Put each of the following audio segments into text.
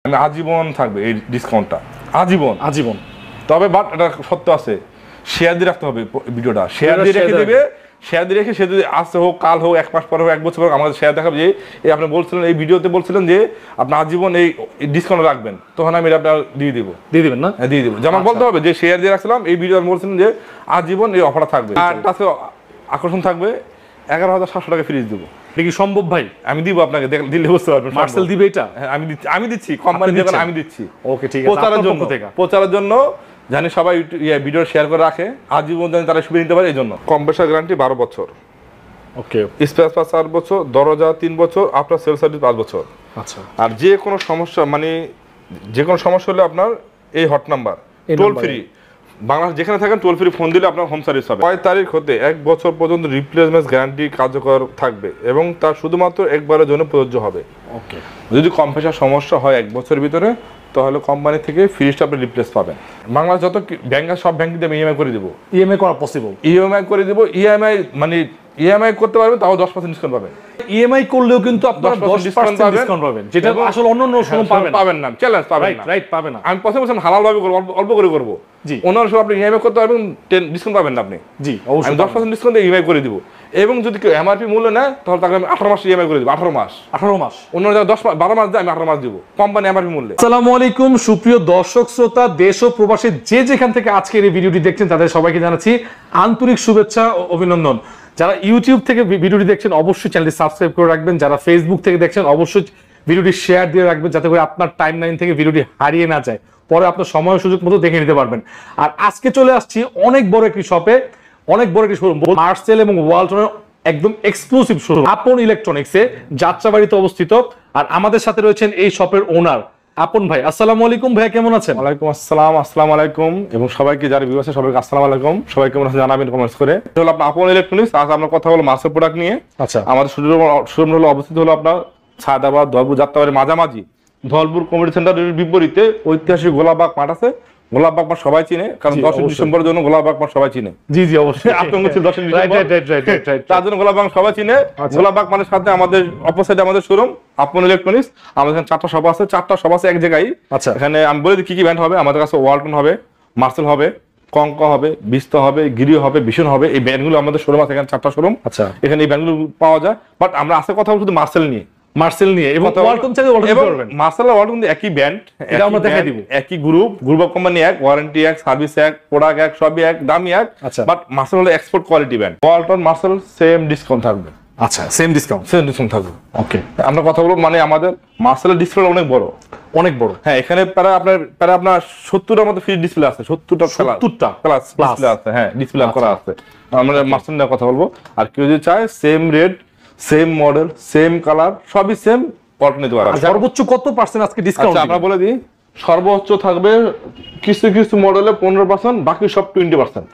আমি আজীবন থাকবে এই ডিসকাউন্টটা, আজীবন আজীবন। তবে বাট এটা সত্য আছে, শেয়ার দিয়ে রাখতে হবে ভিডিওটা, শেয়ার দিয়ে রেখে দেবে, শেয়ার দিয়ে রেখে সে যদি আসতে হোক, কাল হোক, 1 মাস পরে হোক, 1 বছর হোক, আমাদের শেয়ার দেখাবে যে এই আপনি বলছিলেন এই ভিডিওতে বলছিলেন যে আপনি আজীবন এই ডিসকাউন্ট রাখবেন, তখন আমি এটা আপনার দিয়ে দিব। দিয়ে দিবেন না? হ্যাঁ দিয়ে দিব। যেমন বলতে হবে যে শেয়ার দিয়ে রাখছিলাম এই ভিডিও আমি বলছিলাম যে আজীবন এই অফারটা থাকবে। আর কাছে আকর্ষণ থাকবে 11,700 টাকা ফ্রিজ দেবো। এটা কি সম্ভব ভাই? আমি দিব আপনাকে, দিলে বুঝতে পারবেন। মার্সেল দিবে এটা? হ্যাঁ আমি দিচ্ছি, কোম্পানি দেবে, আমি দিচ্ছি। ওকে ঠিক আছে। প্রচারের জন্য জানি সবাই ভিডিও শেয়ার করে রাখে, আজীবন জানি তারা সুবিধা নিতে পারে, এই জন্য। কম্প্রেসার গ্যারান্টি 12 বছর। ওকে। স্পেয়ার পার্টস 4 বছর, দরজা 3 বছর, আপনার সেল সার্ভিস 5 বছর। আচ্ছা। আর যে কোনো সমস্যা মানে যে কোনো সমস্যা হলে আপনার এই hot number toll free, Bangladesh যেখানে থাকেন টোল ফ্রি ফোন দিলে আপনার হোম সার্ভিস হবে। 6 তারিখ হতে 1 বছর পর্যন্ত রিপ্লেসমেন্ট গ্যারান্টি কার্যকর থাকবে এবং তা শুধুমাত্র একবারের জন্য প্রযোজ্য হবে। ওকে। যদি কম্প্রেসার সমস্যা হয় 1 বছরের ভিতরে, তাহলে কোম্পানি থেকে ফ্রিজটা আপনি রিপ্লেস পাবেন। বাংলাদেশ যত ব্যাংক সব ব্যাংকে আমি ইএমআই করে দেবো। ইএমআই করা পসিবল? ইএমআই করে দেবো। ইএমআই মানে ইএমআই করতে পারবেন, তাও 10% ডিসকাউন্ট পাবেন। ইএমআই করলেও কিন্তু আপনারা 10% ডিসকাউন্ট পাবেন, যেটা আসলে অন্য সময় পাবেন না। চ্যালেঞ্জ পাবেন না। রাইট, পাবেন না। আমি পছন্দ করছি হালাল ভাবে করব, অল্প করে করব। জি। অন্য সময় আপনি ইএমআই করতে পারবেন, 10 ডিসকাউন্ট পাবেন না আপনি। জি অবশ্যই। আমি 10% ডিসকাউন্ট দিয়ে ইএমআই করে দিব। এবং যদি কেউ এমআরপি মূল্য নেয়, তাহলে তাকে আমি 18 মাস ইএমআই করে দিব। 18 মাস। অন্য জায়গায় 12 মাস দেয়, আমি 18 মাস দিব কোম্পানি এমআরপি মূল্যে। আসসালামু আলাইকুম সুপ্রিয় দর্শক শ্রোতা, দেশ ও প্রবাসী যে যেখান থেকে আজকের এই ভিডিওটি দেখছেন, তাদের সবাইকে জানাচ্ছি আন্তরিক শুভেচ্ছা ও অভিনন্দন। যারা ইউটিউব থেকে ভিডিওটি দেখছেন অবশ্যই চ্যানেলটি সাবস্ক্রাইব করে রাখবেন, যারা ফেসবুক থেকে দেখছেন অবশ্যই ভিডিওটি শেয়ার দিয়ে রাখবেন, যাতে করে আপনার টাইমলাইন থেকে ভিডিওটি হারিয়ে না যায়, পরে আপনার সময় সুযোগ মতো দেখে নিতে পারবেন। আর আজকে চলে আসছি অনেক বড় একটি শপে, অনেক বড় একটি শোরুম, মার্সেল এবং ওয়ালটনের একদম এক্সক্লুসিভ শোরুম আপন ইলেকট্রনিক্সে, যাত্রাবাড়িতে অবস্থিত। আর আমাদের সাথে রয়েছেন এই শপের ওনার আপন ভাই। আসসালামু আলাইকুম ভাই, কেমন আছেন? ওয়ালাইকুম আসসালাম। আসসালামু আলাইকুম। এবং সবাইকে যারা ভিউয়ার্স আছে সবাইকে আসসালামু আলাইকুম। সবাই কেমন আছেন জানাবেন কমেন্টস করে। এটা হলো আপনার আপন ইলেকট্রনিক্স। আজ আমরা কথা বলবো মার্সেল প্রোডাক্ট নিয়ে। আচ্ছা। আমাদের শোরুম হলো অবস্থিত হলো আপনার সাদাবাদ ধলপুর যাত্রাবাড়ির মাঝামাঝি, ধলপুর কমিউনিটি সেন্টারের বিপরীতে ঐতিহাসিক গোলাপবাগ মাঠ আছে। গোলাপবাগ মাঠ সবাই চিনে, কারণ 10 ডিসেম্বরের জন্য গোলাপবাগ মাঠ সবাই চিনে। জি জি অবশ্যই। আতঙ্ক ছিল 10 ডিসেম্বর, তার জন্য গোলাপবাগ সবাই চিনে। গোলাপবাগ মাঠের সাথে আমাদের অপোজিটে আমাদের শোরুম আপন ইলেকট্রনিক্স। আমাদের এখানে 4টা শপ আছে, 4টা শপ আছে এক জায়গায়। আচ্ছা। এখানে আমি বলে দিই কি কি ব্র্যান্ড হবে। আমাদের কাছে ওয়ালটন হবে, মার্সেল হবে, কঙ্কা হবে, বিস্তা হবে, গিরি হবে, ভীষণ হবে। এই ব্র্যান্ডগুলো আমাদের শোরুম আছে, এখানে 4টা শোরুম। আচ্ছা। এখানে এই ব্র্যান্ডগুলো পাওয়া যায়, বাট আমরা আজকে কথা বলবো শুধু মার্সেল নিয়ে। এবং ওয়ালটন থেকে ওয়ালটন করবেন। মার্সেল আর ওয়ালটন একই ব্র্যান্ড, এটা আমরা দেখাই দিব। একই গ্রুপ কোম্পানি এক, ওয়ারেন্টি এক, সার্ভিস এক, প্রোডাক্ট এক, সবই এক, দামই এক। আচ্ছা। বাট মার্সেল হলো export quality brand. Walton Marcel same discount থাকবে। আচ্ছা, সেম ডিসকাউন্ট থাকবে। ওকে। আমরা কথা বলবো মানে আমাদের মার্সেলের ডিসপ্লে অনেক বড়। হ্যাঁ, এখানে প্রায় আপনার 70টার মতো ফ্রিজ ডিসপ্লে আছে। 70টা প্লাস ডিসপ্লে আছে। হ্যাঁ, ডিসপ্লে করা আছে। আমরা মার্সেল নিয়ে কথা বলবো। আর কেউ যদি চায় same rate, same model, same colour, সবই সেম, ওয়ালটন নিতে পারবে। সর্বোচ্চ কত পার্সেন্ট আজকে ডিসকাউন্ট? আমরা বলে দিই, সর্বোচ্চ থাকবে কিছু কিছু মডেলে 15%, বাকি সব 20%।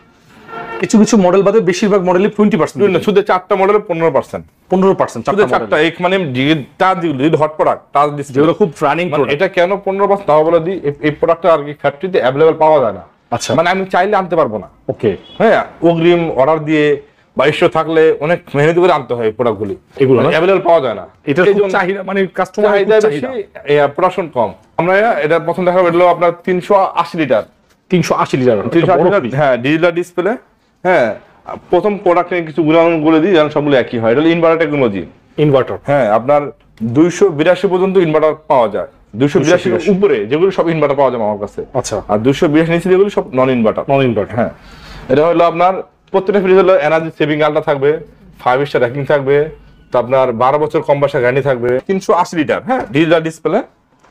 কিছু মডেল বাদে বেশিরভাগ মডেলে 20%। শুধু 4টা মডেলে 15%। 15%। শুধু 4টা। এক মানে হট প্রোডাক্ট, টাচ ডিসপ্লে যেগুলো খুব রানিং প্রোডাক্ট। এটা কেন 15%? তাও বলে দিই, এই প্রোডাক্টটা আর কি ফ্যাক্টরিতে अवेलेबल পাওয়া যায় না। আচ্ছা। মানে আমি চাইলে আনতে পারবো না। ওকে। হ্যাঁ, অগ্রিম অর্ডার দিয়ে বা ইস্যু থাকলে অনেক মেহনত করে আনতে হয় এই প্রোডাক্টগুলি। এগুলো अवेलेबल পাওয়া যায় না। এটা খুব চাহিদা, মানে কাস্টমার চাহিদা বেশি, প্রোডাকশন কম। আমরা এটা প্রথম দেখাবো, এটা হলো আপনার 380 লিটার। 380 লিটার। হ্যাঁ, ডিজিটাল ডিসপ্লে। হ্যাঁ, প্রথম প্রোডাক্টে কিছু গুণাগুণ বলে দিই, যেন সবগুলো একই হয়। এটা হলো ইনভার্টার টেকনোলজি। ইনভার্টার। হ্যাঁ, আপনার 282 পর্যন্ত ইনভার্টার পাওয়া যায়। 282 উপরে যেগুলো সব ইনভার্টার পাওয়া যায় আমার কাছে। আচ্ছা। আর 282 নিচে যেগুলো সব নন ইনভার্টার। হ্যাঁ, এটা হলো আপনার প্রত্যেকটা ফ্রিজ হলো এনার্জি সেভিং আলটা থাকবে, 5 স্টার র্যাঙ্কিং থাকবে, তো আপনার 12 বছর কম্প্রেসার গ্যারান্টি থাকবে, 380 লিটার। হ্যাঁ, ডিজিটাল ডিসপ্লে।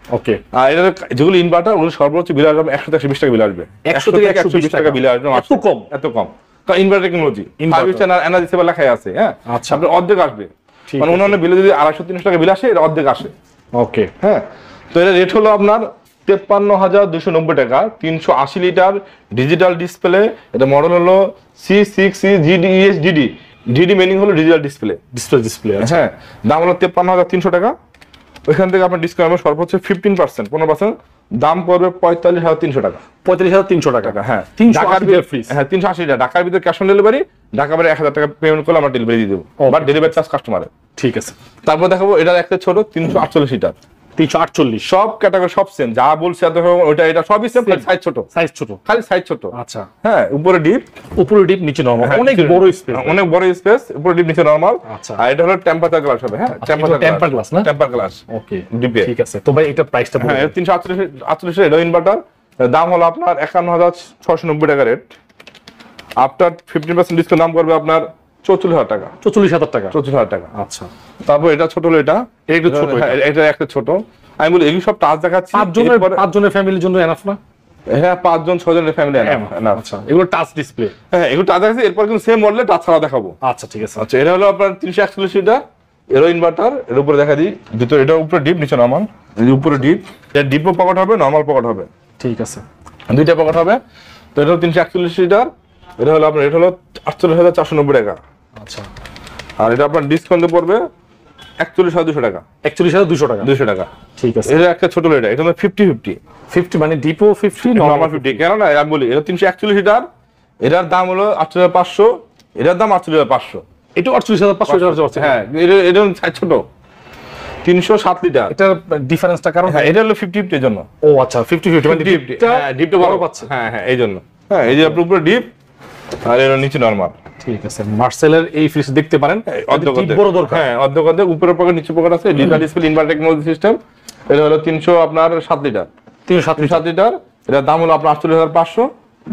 ওকে। আর এটা যেগুলো ইনভার্টার ওগুলো সর্বোচ্চ বিল আসবে 100 থেকে 120 টাকা বিল আসবে। 100 থেকে 120 টাকা বিল আসবে। এত কম। তো inverter technology, 5 star energy saver লেখাই আছে। হ্যাঁ, আচ্ছা। আপনার অর্ধেক আসবে। মানে অন্যান্য বিলে যদি 250-300 টাকা বিল আসে, এটা অর্ধেক আসে। ওকে। হ্যাঁ, তো এটা রেট হলো আপনার 53,290 টাকা। 380 লিটার ডিজিটাল ডিসপ্লে। এটা মডেল হলো C6CGDESDD। ডিডি মিনিং হলো ডিজিটাল ডিসপ্লে। হ্যাঁ, দাম হলো 53,300 টাকা। ওইখান থেকে আপনার ডিসকাউন্ট হবে সর্বোচ্চ 15%। দাম পড়বে 45,300 টাকা। 45,300 টাকা। হ্যাঁ, 380 লিটার ফ্রিজ। হ্যাঁ, 380 লিটার। ঢাকার ভিতরে ক্যাশ অন ডেলিভারি। ঢাকা বাইরে 1000 টাকা পেমেন্ট করলে আমরা ডেলিভারি দিয়ে দেবো, বাট ডেলিভারি চার্জ কাস্টমারের। ঠিক আছে। তারপর দেখাবো এটা একটা ছোট 348 লিটার। 348 সব ক্যাটাগরি সব সেম, যা বলছি ওটা এটা সবই সেম, সাইজ ছোট, খালি সাইজ ছোট। আচ্ছা হ্যাঁ, উপরে ডিপ নিচে নরমাল, অনেক বড় স্পেস, অনেক বড় স্পেস, উপরে ডিপ নিচে নরমাল। আচ্ছা, আর এটা হলো টেম্পারেচার গ্লাস হবে। হ্যাঁ, টেম্পার গ্লাস না, টেম্পার গ্লাস ওকে ডিপে। ঠিক আছে। তো ভাই এটা প্রাইসটা বলুন। হ্যাঁ, 348 এটা ইনভার্টার, দাম হলো আপনার 51690 টাকা রেট। আফটার 15% ডিসকাউন্ট দাম করবে আপনার 44000 টাকা। 44000 টাকা, 44000 টাকা। আচ্ছা, তারপর এটা ছোট হলো, এটা একটু ছোট, এটা একটা ছোট। আমি বলি এগুলো সব টাচ দেখাচ্ছি, 5 জনের ফ্যামিলির জন্য এনাফ না? হ্যাঁ, 5 জন 6 জনের ফ্যামিলি এনাফ। আচ্ছা, এগুলো টাচ ডিসপ্লে? হ্যাঁ, এগুলো টাচ দেখাচ্ছি, এরপর কিন্তু সেম মডেলে টাচ ছাড়া দেখাবো। আচ্ছা ঠিক আছে। আচ্ছা, এটা হলো আপনার 341 লিটার এরো ইনভার্টার। এর উপরে দেখা দিই ভিতরে, এটা উপরে ডিপ নিচে নরমাল। এই উপরে ডিপ, এটা ডিপও পকেট হবে, নরমাল পকেট হবে। ঠিক আছে, দুইটা পকেট হবে। তো এটা হলো 341 লিটার, এটা হলো আপনার, এটা হলো 48490 টাকা। আচ্ছা, আর এটা আপনার ডিসকাউন্টে পড়বে 41200 টাকা। 41200 টাকা, 200 টাকা। ঠিক আছে। এটা একটা ছোট লিটার, এটা হলো 50 মানে ডিপো 50, নরমাল 50। কেন না আমি বলি, এটা 341 লিটার, এটার দাম হলো 8500, এটার দাম 88500। এটা 48500। হ্যাঁ, এটা সাইজ ছোট, 307 লিটার। এটার ডিফারেন্সটা কারণ? হ্যাঁ, এটা হলো 50 এর জন্য। ও আচ্ছা, 50 মানে ডিপটা বড় পাচ্ছে। হ্যাঁ হ্যাঁ, এই জন্য। হ্যাঁ, এই যে আপনার উপরে ডিপ আর এর নিচে নরমাল। ঠিক আছে, মার্সেলের এই ফ্রিজ দেখতে পারেন, অর্ধেক বড় দরকার। হ্যাঁ, অর্ধেক উপরে পকেট নিচে পকেট আছে, digital display, inverter technology system. এটা হলো 307 লিটার। 307 লিটার, এটার দাম হলো আপনার 48500,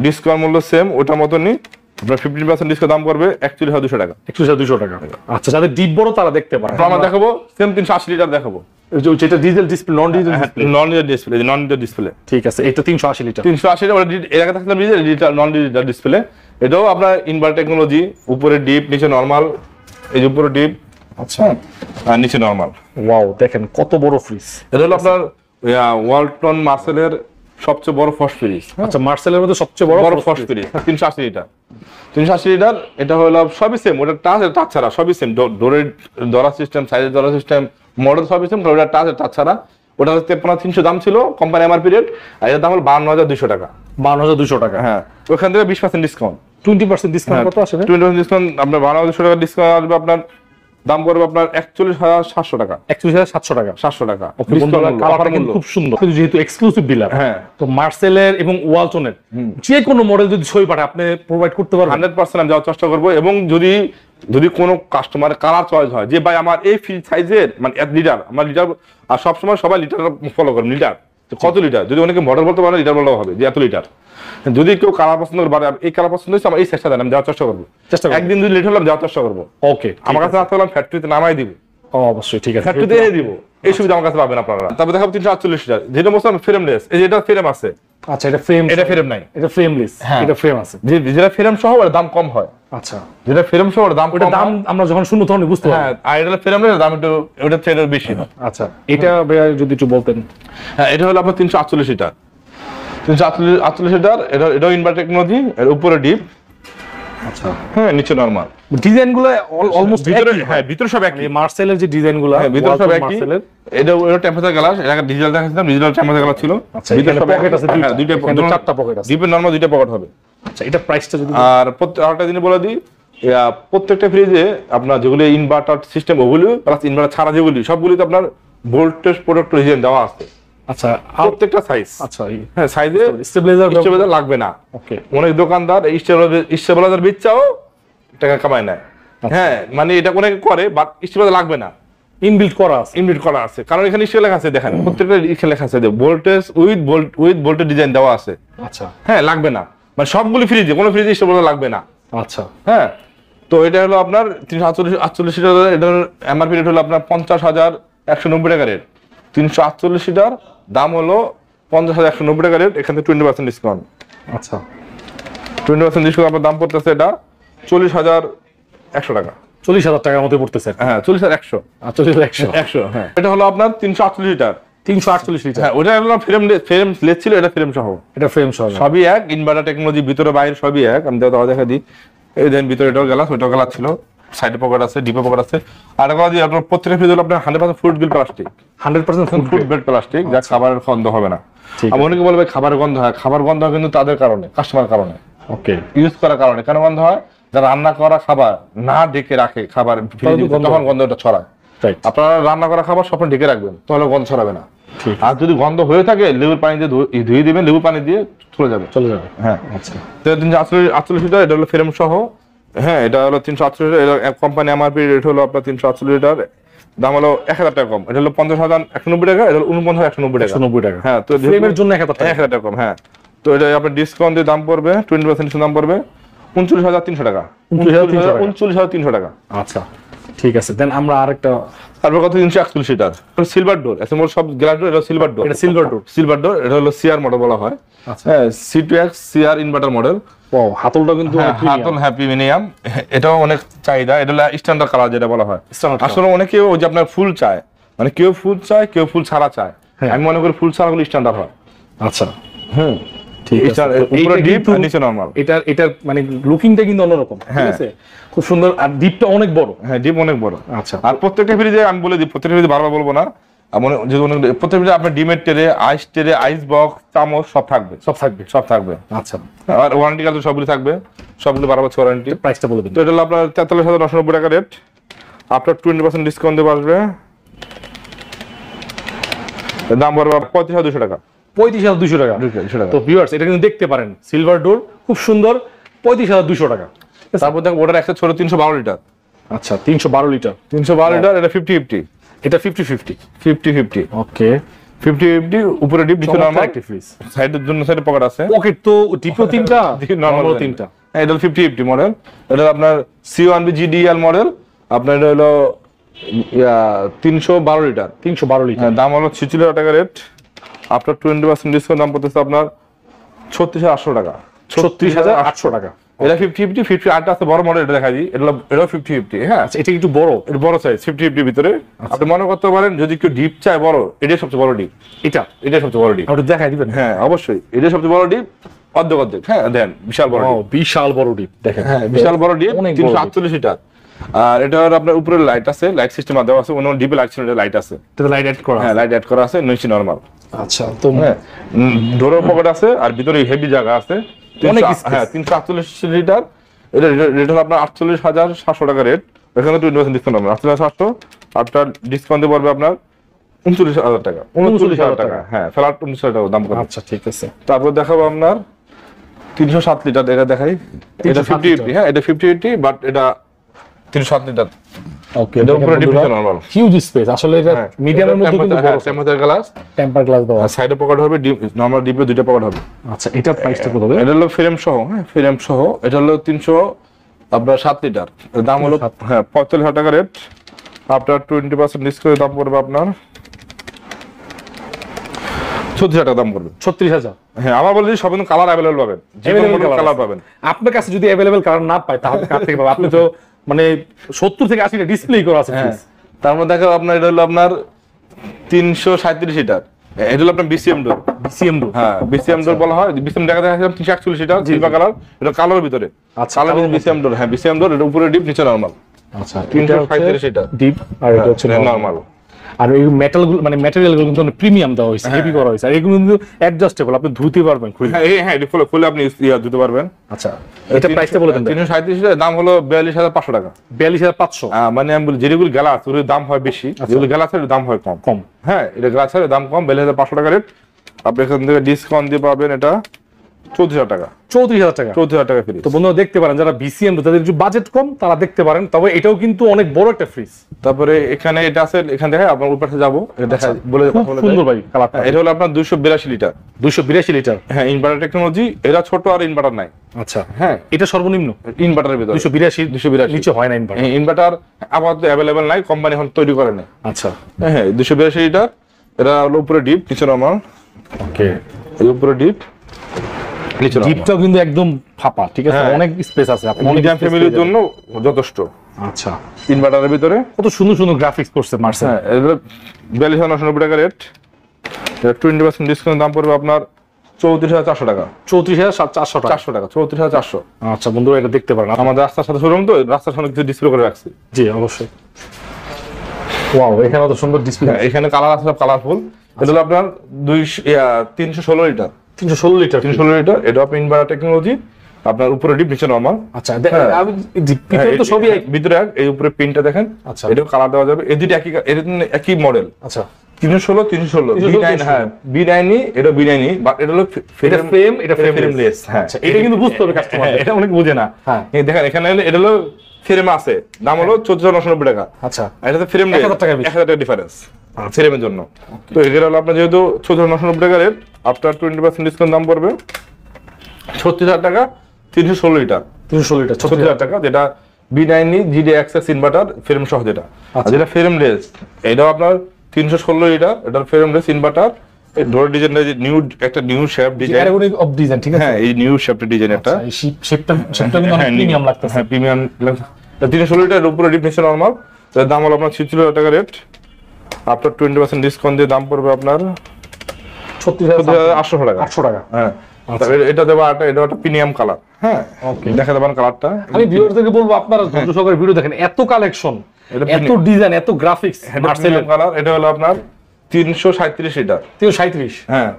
ডিসকাউন্ট মূল্য সেম ওটার মতনই। আপনার 15% ডিসকাউন্ট দাম করবে 41200 টাকা। 41200 টাকা। আচ্ছা, যাদের ডিপ বড় তারা দেখতে পারে। আমরা দেখাবো সেম 380 লিটার দেখাবো, যেটা ডিজিটাল ডিসপ্লে, নন ডিজিটাল ডিসপ্লে। নন ডিজিটাল ডিসপ্লে। ঠিক আছে, এটা 380 লিটার। 380 এর আগে থাকলাম ডিজিটাল, নন ডিজিটাল ডিসপ্লে। এটাও আপনার ইনভার্টার টেকনোলজি, উপরে ডিপ নিচে নরমাল। এই যে উপরে ডিপ, আচ্ছা, আর নিচে নরমাল। ওয়াও, দেখেন কত বড় ফ্রিজ। এটা হলো আপনার ওয়ালটন মার্সেলের সবচেয়ে বড় ফার্স্ট ফ্রিজ। আচ্ছা, মার্সেলের মধ্যে সবচেয়ে বড় ফার্স্ট ফ্রিজ 380 লিটার। 380 লিটার, এটা হলো সবই সেম, ওটা টাচ ছাড়া সবই সেম। ডোরের ধরা সিস্টেম, সাইজের ধরা সিস্টেম, মডেল সবই সেম, ওটা টাচ ছাড়া। ওটা 53300 দাম ছিল কোম্পানি এমআরপি রেট, আর এর দাম হলো 52200 টাকা। 52200 টাকা। হ্যাঁ, ওখান থেকে 20% ডিসকাউন্ট, 20% ডিসকাউন্ট কত আসে? 20% ডিসকাউন্ট আপনার 52200 টাকা ডিসকাউন্ট আসবে। আপনার দাম করবে আপনার 41700 টাকা। 41700 টাকা, 700 টাকা। কালারটা কিন্তু খুব সুন্দর, যেহেতু এক্সক্লুসিভ ডিলার। হ্যাঁ, তো মার্সেলের এবং ওয়ালটনের যে কোনো মডেল যদি ছবি পাঠায় আপনি প্রোভাইড করতে পারবেন? 100% আমি যাওয়ার চেষ্টা করবো। এবং যদি কোনো কাস্টমার কালার চয়েস হয় যে ভাই আমার এই ফ্রিজ সাইজের, মানে লিটার, আমার লিটার, আর সবসময় সবাই লিটার ফলো করেন, লিটার কত লিটার, যদি অনেকে মডেল বলতে পারে লিটার বললেও হবে যে এত লিটার। যদি কেউ কালার পছন্দ করে, এই কালার পছন্দ হচ্ছে, আমার এই সাইজটা দেন, আমি যাওয়ার চেষ্টা করবো। একদিন যদি লেট হলাম যাওয়ার চেষ্টা করবো। ওকে, আমার কাছে আসতে হলাম ফ্যাক্টরিতে নামাই দিব। অবশ্যই, ঠিক আছে, ফ্যাক্টরিতে এনে দিব। এই সুবিধা আমার কাছে পাবেন আপনারা। তারপর দেখাবো 348 লিটার, যেটা বলছিলাম ফ্রেমলেস। এই যেটা ফ্রেম আছে। আচ্ছা, এটা ফ্রেম, এটা ফ্রেম নাই, এটা ফ্রেমলেস। এটা ফ্রেম আছে, যেটা ফ্রেম সহ ওর দাম কম হয়। আচ্ছা, যেটা ফ্রেম সহ ওর দাম, ওটা দাম আমরা যখন শুনবো তখন বুঝতে পারবো। হ্যাঁ, আর এটা ফ্রেমলেস দাম একটু ওটা থেকে বেশি হয়। আচ্ছা, এটা যদি একটু বলতেন। হ্যাঁ, এটা হলো আপনার 348 লিটার। 348 লিটার, এটা ইনভার্টার টেকনোলজি, এর উপরে ডিপ। আচ্ছা, হ্যাঁ, নিচে নরমাল। ডিজাইনগুলো অলমোস্ট ভিতরে, হ্যাঁ, ভিতরে সব একই। মার্সেলের যে ডিজাইনগুলো, হ্যাঁ, ভিতরে সব একই। এটা টেম্পারেচার গ্লাস, এটা ডিজিটাল দেখাচ্ছিলাম, ডিজিটাল টেম্পারেচার গ্লাস ছিল। আচ্ছা, এখানে পকেট আছে দুইটা, চারটা পকেট আছে। ডিপের নরমাল দুইটা পকেট হবে। আচ্ছা, এটা প্রাইসটা যদি। আর আরেকটা জিনিস বলে দিই, প্রত্যেকটা ফ্রিজে আপনার যেগুলো ইনভার্টার সিস্টেম, ওগুলো প্লাস ইনভার্টার ছাড়া যেগুলি, সবগুলিতে আপনার ভোল্টেজ প্রোডাক্ট ডিজাইন দেওয়া আছে। আচ্ছা, প্রত্যেকটা সাইজ। আচ্ছা, হ্যাঁ, সাইজে স্টেবিলাইজার লাগবে না। ওকে, অনেক দোকানদার স্টেবিলাইজার বেচাও টাকা কামায় না। হ্যাঁ, মানে এটা অনেকে করে, বাট স্টেবিলাইজার লাগবে না, ইনবিল্ট করা আছে। কারণ এখানে স্টেল লেখা আছে, দেখেন প্রত্যেকটা লেখা আছে ভোল্টেজ উইথ ভোল্টেজ ডিজাইন দেওয়া আছে। আচ্ছা, হ্যাঁ, লাগবে না, মানে সবগুলি ফ্রিজে, কোনো ফ্রিজে স্টেবিলাইজার লাগবে না। আচ্ছা, হ্যাঁ, তো এটা হলো আপনার 348 লিটার, এটার এমআরপি রেট হলো আপনার 50,190 টাকা রেট। 348 লিটার, দাম হলো 50,190 টাকা রেট। এখান থেকে 20% ডিসকাউন্ট। আচ্ছা, 20% ডিসকাউন্ট আপনার দাম পড়তেছে এটা 40,100 টাকা। 40,000 টাকার মধ্যে পড়তেছে। হ্যাঁ, 40,100। 40,100। হ্যাঁ, এটা হলো আপনার 348 লিটার। 348 লিটার। হ্যাঁ, ওটা হলো ফ্রেম লেস ছিল, এটা ফ্রেম সহ। এটা ফ্রেম সহ, সবই এক। ইনভার্টার টেকনোলজি, ভিতরে বাইরে সবই এক। আমি দেখা দিই, এই দেন ভিতরে এটাও গ্লাস, ওইটাও গ্লাস ছিল, সাইডে পকেট আছে, ডিপে পকেট আছে। আর একটা কথা, আপনার প্রত্যেকটা ফ্রিজ হলো আপনার 100% food grade plastic. 100% food grade plastic, যা খাবারের গন্ধ হবে না। আমি অনেকে বলবে খাবারের গন্ধ হয়, খাবার গন্ধ হয় কিন্তু তাদের কারণে, কাস্টমার কারণে, ওকে, ইউজ করার কারণে। কেন গন্ধ হয়? যারা রান্না করা খাবার না ঢেকে রাখে, খাবার তখন গন্ধটা ছড়ায়। আপনারা রান্না করা খাবার স্বপ্ন ঢেকে রাখবেন, তাহলে গন্ধ ছড়াবে না। আর যদি গন্ধ হয়ে থাকে লেবুর পানি দিয়ে ধুয়ে দিবেন, লেবুর পানি দিয়ে চলে যাবে। হ্যাঁ আচ্ছা। তো 348 লিটার, এটা হলো ফ্রেম সহ। হ্যাঁ এটা হলো 348 লিটার, এটা কোম্পানি এমআরপি রেট হলো আপনার 348 লিটার, দাম হলো 1000 টাকা কম। এটা হলো 50,190 টাকা, এটা হলো 49,190 টাকা। হ্যাঁ তো ফ্রেমের জন্য 1000 টাকা কম। হ্যাঁ তো এটা আপনার ডিসকাউন্ট দিয়ে দাম পড়বে 20% দাম পড়বে 39,300 টাকা। 39,300 টাকা। আচ্ছা ঠিক আছে। দেন আমরা আরেকটা তারপর কত 341 লিটার সিলভার ডোর, এসএমএল সব গ্লাস ডোর, এটা সিলভার ডোর। এটা সিলভার ডোর, এটা হলো সিআর মডেল বলা হয়। হ্যাঁ C2X CR inverter model. Wow, হাতলটা কিন্তু হাতল প্রিমিয়াম, এটাও অনেক চাহিদা। এটা হলো স্ট্যান্ডার্ড কালার যেটা বলা হয়। আসলে অনেকে ওই যে আপনার ফুল চায়, মানে কেউ ফুল চায় কেউ ফুল ছাড়া চায়। আমি মনে করি ফুল ছাড়া গুলো স্ট্যান্ডার্ড হয়। আচ্ছা ঠিক আছে। উপরে ডিপ আর নিচে নরমাল। এটার মানে লুকিংটা কিন্তু অন্যরকম, ঠিক আছে, খুব সুন্দর। আর ডিপটা অনেক বড়। হ্যাঁ ডিপ অনেক বড়। আচ্ছা। আর প্রত্যেকটা ফ্রিজে আমি বলে দিই, প্রত্যেকটা ফ্রিজে বারবার বলবো না, প্রত্যেক ফ্রিজে আপনার ডিমের ট্রে, আইস বক্স, চামচ সব থাকবে। আচ্ছা। আর ওয়ারেন্টি কার্ড সবগুলো থাকবে, সবগুলো 12 বছর ওয়ারেন্টি। প্রাইসটা বলে দিন। তো এটা হলো আপনার 43,990 টাকা রেট, আপনার 20% ডিসকাউন্ট দিয়ে আসবে, দাম পড়বে 35,200 টাকা। 35,200 টাকা। তো ভিউয়ার্স এটা কিন্তু দেখতে পারেন, সিলভার ডোর খুব সুন্দর, 35,200 টাকা। তারপর দেখো ওটার একটা ছোট 312 লিটার। আচ্ছা 312 লিটার। এটা 50-50। এটা 50-50। ওকে 50-50 উপরে ডিপ নিচে নরমাল। সাইডের জন্য সাইডে পকেট আছে। পকেট তো ডিপও তিনটা, নরমাল তিনটা। হ্যাঁ এটা 50-50 মডেল। এটা আপনার C1B GDL মডেল। আপনার এটা হলো 312 লিটার। দাম হলো 46,000 টাকা রেট। আপনার 20% ডিসকাউন্ট দাম পড়তেছে আপনার 36,800 টাকা। 36,800 টাকা। এটা 50-50 আটটা আছে বড় মডেল, এটা দেখা দিই। এটা 50-50। হ্যাঁ এটা একটু বড়, এটা বড় সাইজ 50-50 ভিতরে। আপনি মনে করতে পারেন যদি কেউ ডিপ চায় বড়, এটাই সবচেয়ে বড় ডিপ। এটা সবচেয়ে বড় ডিপ। আপনি দেখাই দিবেন? হ্যাঁ অবশ্যই, এটাই সবচেয়ে বড় ডিপ। অর্ধেক। হ্যাঁ দেন বিশাল বড় ডিপ। বিশাল বড় ডিপ দেখেন। হ্যাঁ বিশাল বড় ডিপ, 348 লিটার। আর এটা আপনার উপরে লাইট আছে, লাইট সিস্টেম দেওয়া আছে। অন্য ডিপে লাইট ছিল, এটা লাইট আছে। এটা লাইট অ্যাড করা। হ্যাঁ লাইট অ্যাড করা আছে, নিচে নরমাল। আচ্ছা। তো ডোরের পকেট আছে আর ভিতরে হেভি জায়গা আছে। অনেক। হ্যাঁ 348 লিটার। এটা রেট হলো আপনার 48,700 টাকা রেট। এখানে 20% ডিসকাউন্ট হবে 48,700। আপনার ডিসকাউন্ট দিয়ে পড়বে আপনার 39,000 টাকা। 39,000 টাকা। হ্যাঁ ফ্ল্যাট 19,000 টাকা দাম করে। আচ্ছা ঠিক আছে। তারপর দেখাবো আপনার 307 লিটার। এটা দেখাই, এটা 50-50। হ্যাঁ এটা 50-50 বাট এটা 307 লিটার। ওকে। এটা উপরে ডিপ নরমাল। Huge space. আসলে এটা মিডিয়ামের মধ্যে কিন্তু বড়। টেম্পার গ্লাস দাও। সাইডে পকেট হবে, নরমাল ডিপে দুটো পকেট হবে। আচ্ছা এটা প্রাইসটা কত হবে? এটা হলো ফ্রেম সহ। হ্যাঁ ফ্রেম সহ। এটা হলো 307 লিটার। দাম হলো 45,000 টাকা রেট। আপনার 20% ডিসকাউন্ট দাম পড়বে আপনার 36,000 টাকা দাম পড়বে। 36,000। হ্যাঁ আমার বলি সব কালার अवेलेबल পাবেন, যে কোনো কালার পাবেন। আপনার কাছে যদি अवेलेबल কালার না পায় তাহলে কার থেকে পাবেন? আপনি তো মানে 70 থেকে 80 টা ডিসপ্লে করা আছে। তার মধ্যে দেখো আপনার এটা হলো আপনার 337 লিটার। এটা হলো আপনার BCM ডোর। হ্যাঁ BCM ডোর বলা হয়। BCM দেখা দেখাচ্ছিলাম 341 লিটার সিলভার কালার। এটা কালার ভিতরে। আচ্ছা কালার BCM ডোর। হ্যাঁ BCM ডোর। এটা উপরে ডিপ নিচে নরমাল। আচ্ছা 337 লিটার ডিপ আর এটা হচ্ছে নরমাল। আর এই মেটালগুলো মানে ম্যাটেরিয়ালগুলো কিন্তু প্রিমিয়াম দেওয়া হয়েছে, হেভি করা হয়েছে। আর এগুলো কিন্তু অ্যাডজাস্টেবল, আপনি ধুতে পারবেন খুলে। হ্যাঁ এটা ফুলে আপনি ধুতে পারবেন। আচ্ছা এটা প্রাইসটা বলে দেন। 337 এর দাম হলো 42,500 টাকা। 42,500। মানে আমি বলি যেগুলো গ্লাস ওর দাম হয় বেশি, যেগুলো গ্লাসের দাম হয় কম। হ্যাঁ এটা গ্লাসের দাম কম, 42,500 টাকা রেট। আপনি এখান থেকে ডিসকাউন্ট দিয়ে পাবেন এটা 34,000 টাকা। 34,000 টাকা। 34,000 টাকা ফ্রি। তো বন্ধুরা দেখতে পারেন যারা BCM তাদের একটু বাজেট কম তারা দেখতে পারেন। তবে এটাও কিন্তু অনেক বড় একটা ফ্রিজ। তারপরে এখানে এটা আছে, এখান থেকে আপনার উপর পাশে যাবো, এটা দেখা বলে সুন্দর ভাই কালারটা। এটা হলো আপনার 282 লিটার। 282 লিটার। হ্যাঁ ইনভার্টার টেকনোলজি। এটা ছোট আর ইনভার্টার নাই। আচ্ছা হ্যাঁ এটা সর্বনিম্ন ইনভার্টারের ভিতরে 282 নিচে হয় না ইনভার্টার। ইনভার্টার আপাতত अवेलेबल নাই, কোম্পানি এখন তৈরি করে নাই। আচ্ছা হ্যাঁ 282 লিটার। এটা হলো উপরে ডিপ নিচে নরমাল। ওকে এই উপরে ডিপ নিচে নরমাল। ডিপটাও কিন্তু একদম ফাঁপা, ঠিক আছে, অনেক স্পেস আছে। আপনি মিডিয়াম ফ্যামিলির জন্য যথেষ্ট। আচ্ছা ইনভার্টারের ভিতরে কত সুন্দর সুন্দর গ্রাফিক্স করছে মার্সেল। হ্যাঁ এটা 42,990 টাকা রেট। এটা 20% ডিসকাউন্ট দাম পড়বে আপনার 34,400 টাকা। 34,400 টাকা। 34,400। আচ্ছা বন্ধুরা এটা দেখতে পারেন, আমাদের রাস্তার সাথে শোরুম তো, রাস্তার সামনে কিছু ডিসপ্লে করে রাখছি। জি অবশ্যই। ওয়াও এখানে তো সুন্দর ডিসপ্লে। এখানে কালার আছে সব কালারফুল। এটা হলো আপনার 316 লিটার। 316 লিটার। 316 লিটার। এটা আপনার ইনভার্টার টেকনোলজি। আপনার উপরে ডিপ নিচে নরমাল। আচ্ছা আমি ভিতরে তো সবই ভিতরে এই উপরে পিনটা দেখেন, আচ্ছা এটাও কালার দেওয়া যাবে, এই দুটো একই মডেল। আচ্ছা 316 B9, হ্যাঁ B9, এটা B9, বাট এটা হলো ফ্রেম, এটা ফ্রেমলেস। হ্যাঁ আচ্ছা এটা কিন্তু বুঝতে হবে কাস্টমার, এটা অনেক বুঝে না। হ্যাঁ এই দেখেন এখানে এটা হলো ফ্রেম আছে, দাম হলো 1499 টাকা। আচ্ছা এটাতে ফ্রেমলেস 1000 টাকা ডিফারেন্স ফ্রেমের জন্য। তো এদের হলো আপনার যেহেতু 1499 টাকা রেট, আফটার 20% ডিসকাউন্ট দাম পড়বে 36,000 টাকা। 316 লিটার 36,000 টাকা, যেটা B9 GD Access inverter frame সহ যেটা। আর যেটা ফ্রেমলেস এটাও আপনার 316 লিটার, এটা ফ্রেমলেস ইনভার্টার। এই ডোর ডিজাইনটা নিউ, একটা নিউ শেপ ডিজাইন, এরকম অফ ডিজাইন, ঠিক আছে। হ্যাঁ এই নিউ শেপের ডিজাইন একটা, এই শেপটা কিন্তু অনেক প্রিমিয়াম লাগতেছে। হ্যাঁ প্রিমিয়াম লাগছে। 316 লিটার উপরে ডিপ নিচে নরমাল, এর দাম হলো আপনার 36,000 টাকা রেট। আফটার 20% ডিসকাউন্ট দিয়ে দাম পড়বে আপনার 36,800 টাকা। 800 টাকা, হ্যাঁ এটা দেবো এটা একটা প্রিমিয়াম কালার। হ্যাঁ ওকে, দেখা দেবেন কালারটা। আমি ভিউয়ারদেরকে বলবো আপনারা ধৈর্য সহকারে ভিডিও দেখেন, এত কালেকশন, এত ডিজাইন, এত গ্রাফিক্স। মার্সেলের কালার, এটা হলো আপনার 337 লিটার। 337, হ্যাঁ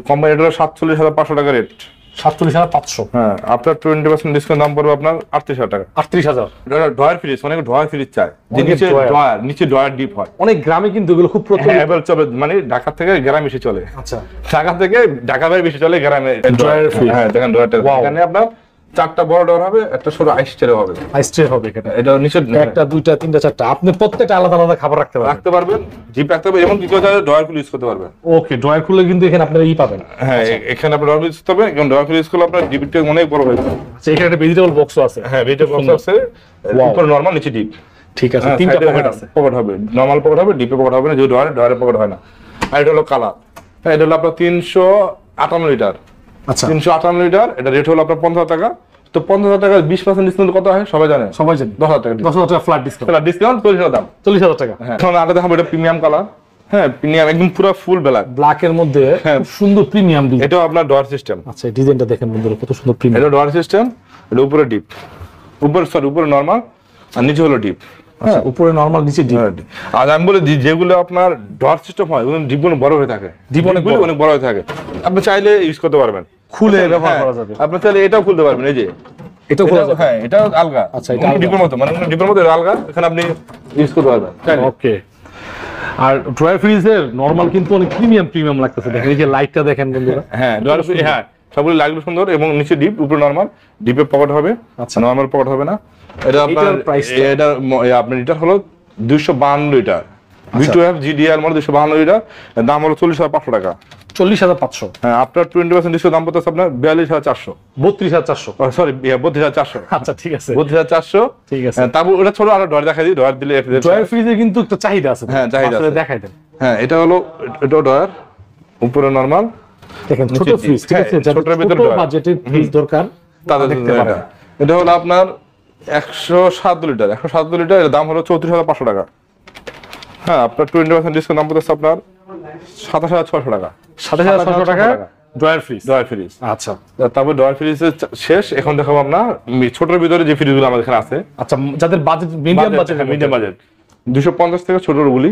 কোম্পানি এটা হলো 47,500 টাকা রেট। 47,500, হ্যাঁ আফটার 20% ডিসকাউন্ট দাম পড়বে আপনার 38,000 টাকা। 38,000। এটা ড্রয়ার ফ্রিজ, অনেক ড্রয়ার ফ্রিজ চায়, যে নিচে ড্রয়ার, নিচে ড্রয়ার ডিপ হয়। অনেক গ্রামে কিন্তু এগুলো খুব প্রচলিত চলে, মানে ঢাকা থেকে গ্রামে বেশি চলে। আচ্ছা ঢাকা থেকে ঢাকা বাইরে বেশি চলে গ্রামে ড্রয়ার ফ্রিজ। হ্যাঁ দেখেন ড্রয়ারটা, এখানে আপনার 4টা বড় ড্রয়ার হবে, একটা ছোট আইস ট্রে হবে। আইস ট্রে হবে এখানে, এটা নিচে একটা, দুইটা, তিনটা, চারটা, আপনি প্রত্যেকটা আলাদা আলাদা খাবার রাখতে পারবেন, জিপ রাখতে পারবেন, এবং দ্বিতীয় ড্রয়ার খুলে ইউজ করতে পারবেন। ওকে, ড্রয়ার খুলে কিন্তু এখানে আপনারা পাবেন। হ্যাঁ এখানে আপনার ড্রয়ার ইউজ করতে হবে, কারণ ড্রয়ার খুলে ইউজ করলে আপনার ডিপটা অনেক বড় হয়ে যাবে। আচ্ছা এখানে একটা ভেজিটেবল বক্সও আছে। হ্যাঁ ভেজিটেবল বক্স আছে, উপরে নরমাল, নিচে ডিপ। ঠিক আছে, তিনটা পকেট আছে। পকেট হবে, নরমাল পকেট হবে, ডিপে পকেট হবে না, যে ড্রয়ারে পকেট হয় না। আর এটা হলো কালার, হ্যাঁ এটা হলো আপনার 358 লিটার। আচ্ছা 358 লিটার, এটা রেট হলো আপনার 50,000 টাকা। তো 50,000 টাকা 20% ডিসকাউন্ট কত হয় সবাই জানে? 10,000 টাকা। 10,000 টাকা ফ্ল্যাট ডিসকাউন্ট, 40,000 দাম, 40,000 টাকা। হ্যাঁ এখন আগে দেখাবো এটা প্রিমিয়াম কালার। হ্যাঁ প্রিমিয়াম, একদম পুরো ফুল ব্ল্যাক এর মধ্যে খুব সুন্দর প্রিমিয়াম ডিজাইন। এটাও আপনার ড্রয়ার সিস্টেম। আচ্ছা এই ডিজাইনটা দেখেন বন্ধুরা, কত সুন্দর প্রিমিয়াম। এটা ড্রয়ার সিস্টেম, এটা উপরে ডিপ, উপরে নরমাল, আর নিচে হলো ডিপ। আচ্ছা উপরে নরমাল, নিচে ডিপ। আর আমি বলি যেগুলো আপনার ড্রয়ার সিস্টেম হয়, ওগুলো ডিপগুলো বড় হয়ে থাকে, ডিপ অনেক বড় হয়ে থাকে। আপনি চাইলে ইউজ করতে পারবেন, খুলে ব্যবহার করা যাবে। আপনি চাইলে এটাও খুলতে পারবেন, এই যে এটাও খোলা যাবে। হ্যাঁ এটা আলগা। আচ্ছা এটা ডিপের মতো, মানে ডিপের মতো এটা আলগা, এখানে আপনি ইউজ করতে পারবেন। ওকে। আর ড্রয়ার ফ্রিজের নরমাল কিন্তু অনেক প্রিমিয়াম লাগতেছে, দেখেন এই যে লাইটটা দেখেন বন্ধুরা। হ্যাঁ ড্রয়ার ফ্রিজ, হ্যাঁ সবগুলো লাইটগুলো সুন্দর, এবং নিচে ডিপ, উপরে নরমাল, ডিপে পকেট হবে। আচ্ছা নরমাল পকেট হবে না। এটা আপনার এটা আপনার লিটার হলো 252 লিটার, V2F GDR মানে 252 লিটার, দাম হলো 40,500 টাকা। 40,500, হ্যাঁ আফটার 20% ডিসকাউন্ট দাম পড়তেছে আপনার 42,400। 32,400, সরি 32,400। আচ্ছা ঠিক আছে 32,400, ঠিক আছে। তারপর ওটা ছোট, আরো ড্রয়ার দেখাই দিই, ড্রয়ার দিলে ড্রয়ার ফ্রিজে কিন্তু একটা চাহিদা আছে। হ্যাঁ চাহিদা আছে, দেখাই দেন। হ্যাঁ এটা হলো, এটা ড্রয়ার, উপরে নরমাল, দেখেন ছোট ফ্রিজ, ঠিক আছে, ছোটর ভিতরে ড্রয়ার, বাজেটের ফ্রিজ দরকার তাদের দেখতে পারেন। এটা হলো আপনার 107 লিটার, 107 লিটার, এর দাম হলো 34,500 টাকা। হ্যাঁ আপনার 20% ডিসকাউন্ট দাম পড়তেছে আপনার 27,600 টাকা। 27,600 টাকা ড্রয়ার ফ্রিজ। আচ্ছা তারপর ড্রয়ার ফ্রিজ শেষ, এখন দেখাবো আমরা ছোটর ভিতরে যে ফ্রিজগুলো আমাদের এখানে আছে। আচ্ছা যাদের বাজেট মিডিয়াম বাজেট 250 থেকে ছোটর গুলি,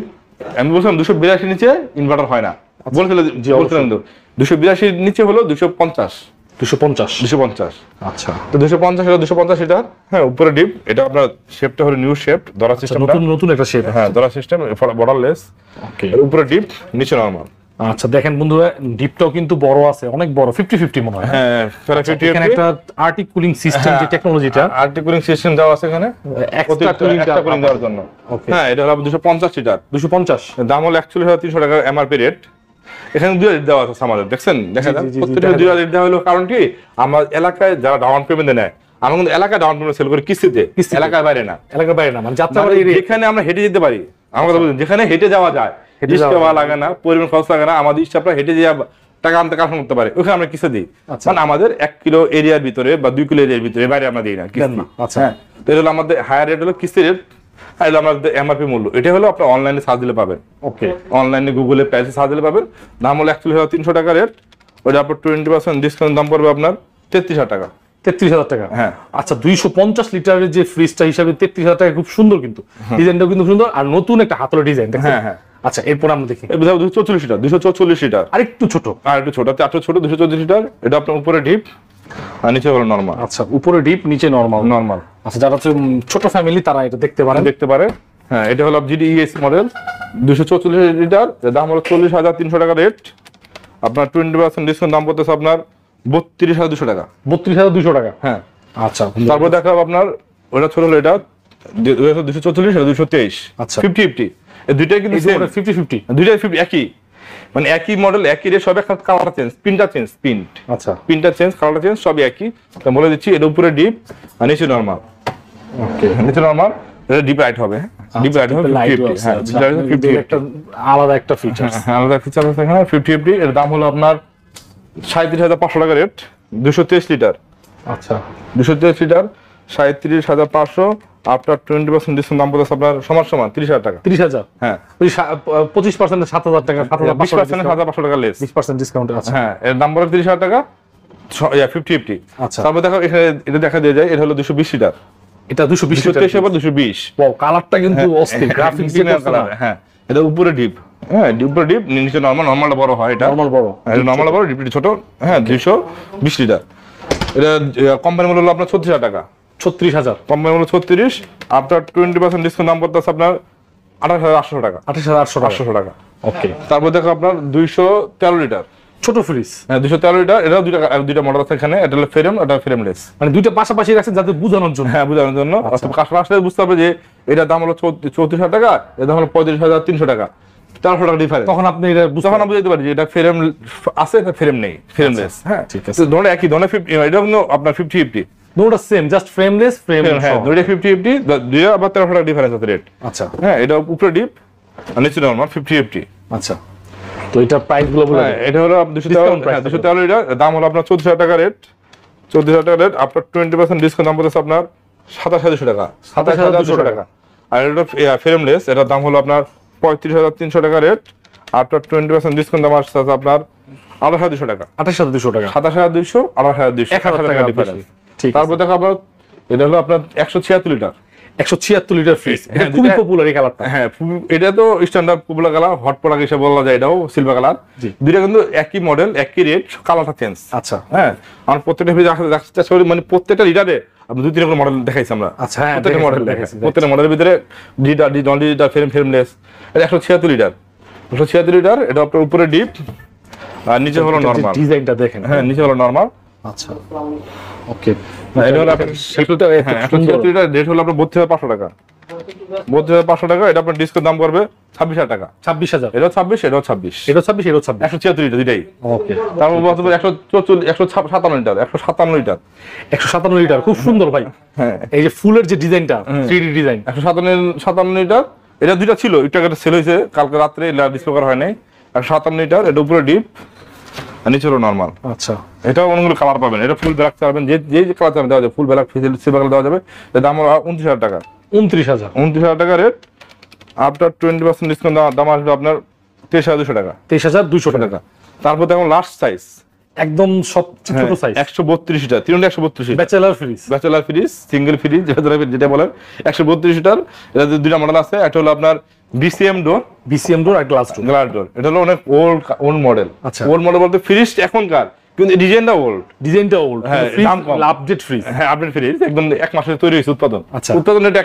আমি বলছিলাম 282 নিচে ইনভার্টার হয় না, বলছিলাম 282 নিচে হলো 250। আচ্ছা তো 250 এটা 250 লিটার। হ্যাঁ উপরে ডিপ, এটা আপনার শেপটা হলো নিউ শেপ, দরা সিস্টেম, নতুন একটা শেপ। হ্যাঁ দরা সিস্টেম, বর্ডারলেস। ওকে উপরে ডিপ, নিচে নরমাল। আচ্ছা দেখেন বন্ধুরা, ডিপটাও কিন্তু বড় আছে, অনেক বড়, 50-50 মনে হয়। হ্যাঁ 50 এখানে একটা আর্টিক কুলিং সিস্টেম, যে টেকনোলজিটা আর্টিক কুলিং সিস্টেম দেওয়া আছে এখানে, এক্সট্রা কুলিং দেওয়ার জন্য। হ্যাঁ এটা হলো 250 লিটার, 250, দাম হলো 41,300 টাকা এমআরপি রেট। এখানে 2 রেট দেওয়া আছে আমাদের, দেখছেন দেখা যায় প্রত্যেকটা 2 রেট দেওয়া হলো, কারণ কি আমার এলাকায় যারা ডাউন পেমেন্ট নেয়, আমরা কিন্তু এলাকায় ডাউন পেমেন্ট সেল করি কিস্তিতে, এলাকার বাইরে না, মানে যাত্রাবাড়ি যেখানে আমরা হেঁটে যেতে পারি, আমরা যেখানে হেঁটে যাওয়া যায়, যাওয়া লাগে না, পরিমাণ খরচ লাগে না, আমাদের স্টাফরা হেঁটে যাওয়া টাকা আনতে কাজ করতে পারে, ওখানে আমরা কিস্তি দিই। মানে আমাদের 1 কিলো এরিয়ার ভিতরে বা 2 কিলো এরিয়ার ভিতরে, বাইরে আমরা দিই না কিস্তি। আচ্ছা তো এটা হলো আমাদের হায়ার রেট, হলো কিস্তি রেট, আর এটা আমাদের এমআরপি মূল্য। এটা হলো আপনার অনলাইনে সার্চ দিলে পাবেন। ওকে অনলাইনে গুগলে প্রাইসে সার্চ দিলে পাবেন। দাম হলো 41,300 টাকা রেট, ওটা আপনার 20% ডিসকাউন্ট দাম পড়বে আপনার 33,000 টাকা। 33,000 টাকা। হ্যাঁ আচ্ছা 250 লিটারের যে ফ্রিজটা হিসাবে 33,000 টাকা, খুব সুন্দর, কিন্তু ডিজাইনটাও কিন্তু সুন্দর, আর নতুন একটা হাতলের ডিজাইন। হ্যাঁ হ্যাঁ আচ্ছা এরপর আমরা দেখি 244 লিটার, 244 লিটার, আরেকটু ছোট, 244 লিটার, এটা আপনার উপরে ডিপ, আর নিচে হলো নরমাল। আচ্ছা, উপরে ডিপ, নিচে নরমাল। আচ্ছা, যারা হচ্ছে ছোট ফ্যামিলি তারা এটা দেখতে পারে। হ্যাঁ, এটা হলো জিডিএস মডেল 244 লিটার, এর দাম হলো 40,300 টাকা রেট। আপনার 20% ডিসকাউন্ট দাম পড়তেছে আপনার 32,200 টাকা। 32,200 টাকা। হ্যাঁ। আচ্ছা, তারপর দেখাবো আপনার ওটা ছোট হলো, এটা 244 আর 223। আচ্ছা, 50-50 এই দুইটাই কিন্তু 50-50 দুইটাই 50 একই, মানে একই মডেল একই রেট, সব একটা কালারটা চেঞ্জ, প্রিন্টটা চেঞ্জ, আচ্ছা, প্রিন্টটা চেঞ্জ, কালারটা চেঞ্জ, সবই একই। তো বলে দিচ্ছি, এর উপরে ডিপ আর নিচে নরমাল। ওকে, নিচে নরমাল, এটা ডিপ লাইট হবে। ডিপ লাইট হবে 50-50। হ্যাঁ, 50 একটা আলাদা একটা ফিচার। হ্যাঁ, আলাদা ফিচার আছে এখানে। 50-50 এর দাম হলো আপনার 37,500 টাকা রেট, 223 লিটার। আচ্ছা, 223 লিটার 37,500, আফটার 20% ডিসকাউন্ট দাম পড়ছে আপনার সমান 30,000 টাকা। 30,000। হ্যাঁ, 25% 7,000 টাকা, 20% 7,500 টাকা লেস, 20% ডিসকাউন্ট আছে। হ্যাঁ, এর দাম পড়ে 30,000 টাকা। 50-50। আচ্ছা, তারপর দেখো এখানে এটা দেখা দিয়ে যায়, এটা হলো 220 লিটার, এটা 220 লিটার, 220। ওয়াও, কালারটা কিন্তু অস্থির, গ্রাফিক্স কালার। হ্যাঁ, এটা উপরে ডিপ, হ্যাঁ উপরে ডিপ, নিচে নরমালটা বড় হয়, এটা নরমাল বড়, এটা নরমাল বড়, ডিপটি ছোট। হ্যাঁ, 220 লিটার। এটা কোম্পানি মূল্য হলো আপনার 36,000 টাকা। 36,000 কোম্পানি মূল্য 36, আফটার 20% ডিসকাউন্ট দাম পড়তেছে আপনার 28,800 টাকা। 28,800 টাকা। ওকে। তারপর দেখো আপনার 213 লিটার ছোট ফ্রিজ। হ্যাঁ, 213 লিটার, এটা দুইটা মডেল আছে এখানে, এটা হলো ফ্রেম, এটা ফ্রেমলেস, মানে দুইটা পাশাপাশি রাখছেন যাতে বোঝানোর জন্য। হ্যাঁ, বোঝানোর জন্য। কাস্টমার আসলে বুঝতে হবে যে এটার দাম হলো 34,000 টাকা, এর দাম হলো 35,300 টাকা, 400 টাকা ডিফারেন্স। তখন আপনি এটা তখন আমরা বুঝতে পারি যে এটা ফ্রেম আছে, এটা ফ্রেম নেই, ফ্রেমলেস। হ্যাঁ, ঠিক আছে। ধরুন একই ধরনের 50, এটা কিন্তু আপনার 50-50, দুটোটা সেম, জাস্ট ফ্রেমলেস, ফ্রেম। হ্যাঁ, দুইটা 50-50, দুইটা আবার 1300 টাকা ডিফারেন্স আছে রেট। আচ্ছা, হ্যাঁ, এটা উপরে ডিপ আর নিচে নরমাল 50-50। আচ্ছা, তো এটা প্রাইস গুলো বলে হ্যাঁ, এটা হলো 213 লিটার, দাম হলো আপনার 14,000 টাকা রেট, 14,000 টাকা রেট। আপনার 20% ডিসকাউন্ট দাম পড়েছে আপনার 27,200 টাকা, 27,200 টাকা। আর এটা ফ্রেমলেস, এটার দাম হলো আপনার 35,300 টাকা রেট, আফটার 20% ডিসকাউন্ট দাম আসছে আপনার 28,200 টাকা। 28,200 টাকা, 27,200, 28,200, 1,000 টাকা ডিফারেন্স। ঠিক আছে। তারপর দেখো আপনার এটা হলো আপনার 176 লিটার, 176 লিটার ফ্রিজ, হ্যাঁ, খুবই পপুলার এই কালারটা। হ্যাঁ, এটা তো standard popular colour, hot product হিসেবে বলা যায়, এটাও সিলভার কালার। দুইটা কিন্তু একই মডেল, একই রেট, কালারটা চেঞ্জ। আচ্ছা, হ্যাঁ, আমার প্রত্যেকটা ফ্রিজ মানে প্রত্যেকটা লিটারে আপনি 2-3 রকম মডেল দেখাইছি আমরা। আচ্ছা, হ্যাঁ, প্রত্যেকটা মডেল দেখাইছি, প্রত্যেকটা মডেলের ভিতরে লিটার ফ্রেমলেস। এটা 176 লিটার, 176 লিটার। এটা আপনার উপরে ডিপ আর নিচে হলো নরমাল। ডিজাইনটা দেখেন। হ্যাঁ, নিচে হলো নরমাল। আচ্ছা, ওকে। এটা হলো আপনার 176 লিটার, রেট হলো আপনার 32,500 টাকা, 32,500 টাকা। এটা আপনার ডিসকাউন্ট দাম করবে 26,000 টাকা। 26,000, এটাও 26, এটাও 26, এটাও 26, এটাও 26। 176 লিটার দুইটাই। ওকে। তারপর 157 লিটার, 157 লিটার, 157 লিটার, খুব সুন্দর ভাই। হ্যাঁ, এই যে ফুলের যে ডিজাইনটা, 3D ডিজাইন। 157 লিটার, এটা দুইটা ছিল, একটা সেল হয়েছে কালকে রাত্রে, ডিসপ্লে করা হয় নাই। 157 লিটার, এটা উপরে ডিপ আর নিচে হলো নরমাল। আচ্ছা, এটাও অনেকগুলো কালার পাবেন, এটা ফুল ব্ল্যাক চাবেন, যে কালার চাবেন দেওয়া যাবে, ফুল ব্ল্যাক, সিলভার কালার দেওয়া যাবে। এর দাম হলো 29,000 টাকা। 29,000 টাকা রেট, আফটার 20% ডিসকাউন্ট দাম আসবে আপনার 23,200 টাকা। 23,200 টাকা। তারপর দেখুন লাস্ট সাইজ, একদম সবচেয়ে ছোট size, 132 litre, 132 litre bachelor fridge, bachelor fridge, single fridge যেটা বলেন, 132 লিটার। এটা দুইটা মডেল আছে, একটা হলো আপনার বিসিএম ডোর আর গ্লাস ডোর। এটা হলো অনেক ওল্ড মডেল। আচ্ছা, ওল্ড মডেল বলতে ফ্রিজ এখনকার, কিন্তু ডিজাইনটা ওল্ড। হ্যাঁ, দাম কম, আপডেট ফ্রিজ। হ্যাঁ, আপডেট ফ্রিজ একদম 1 মাসে তৈরি হয়েছে উৎপাদন। আচ্ছা, উৎপাদন এটা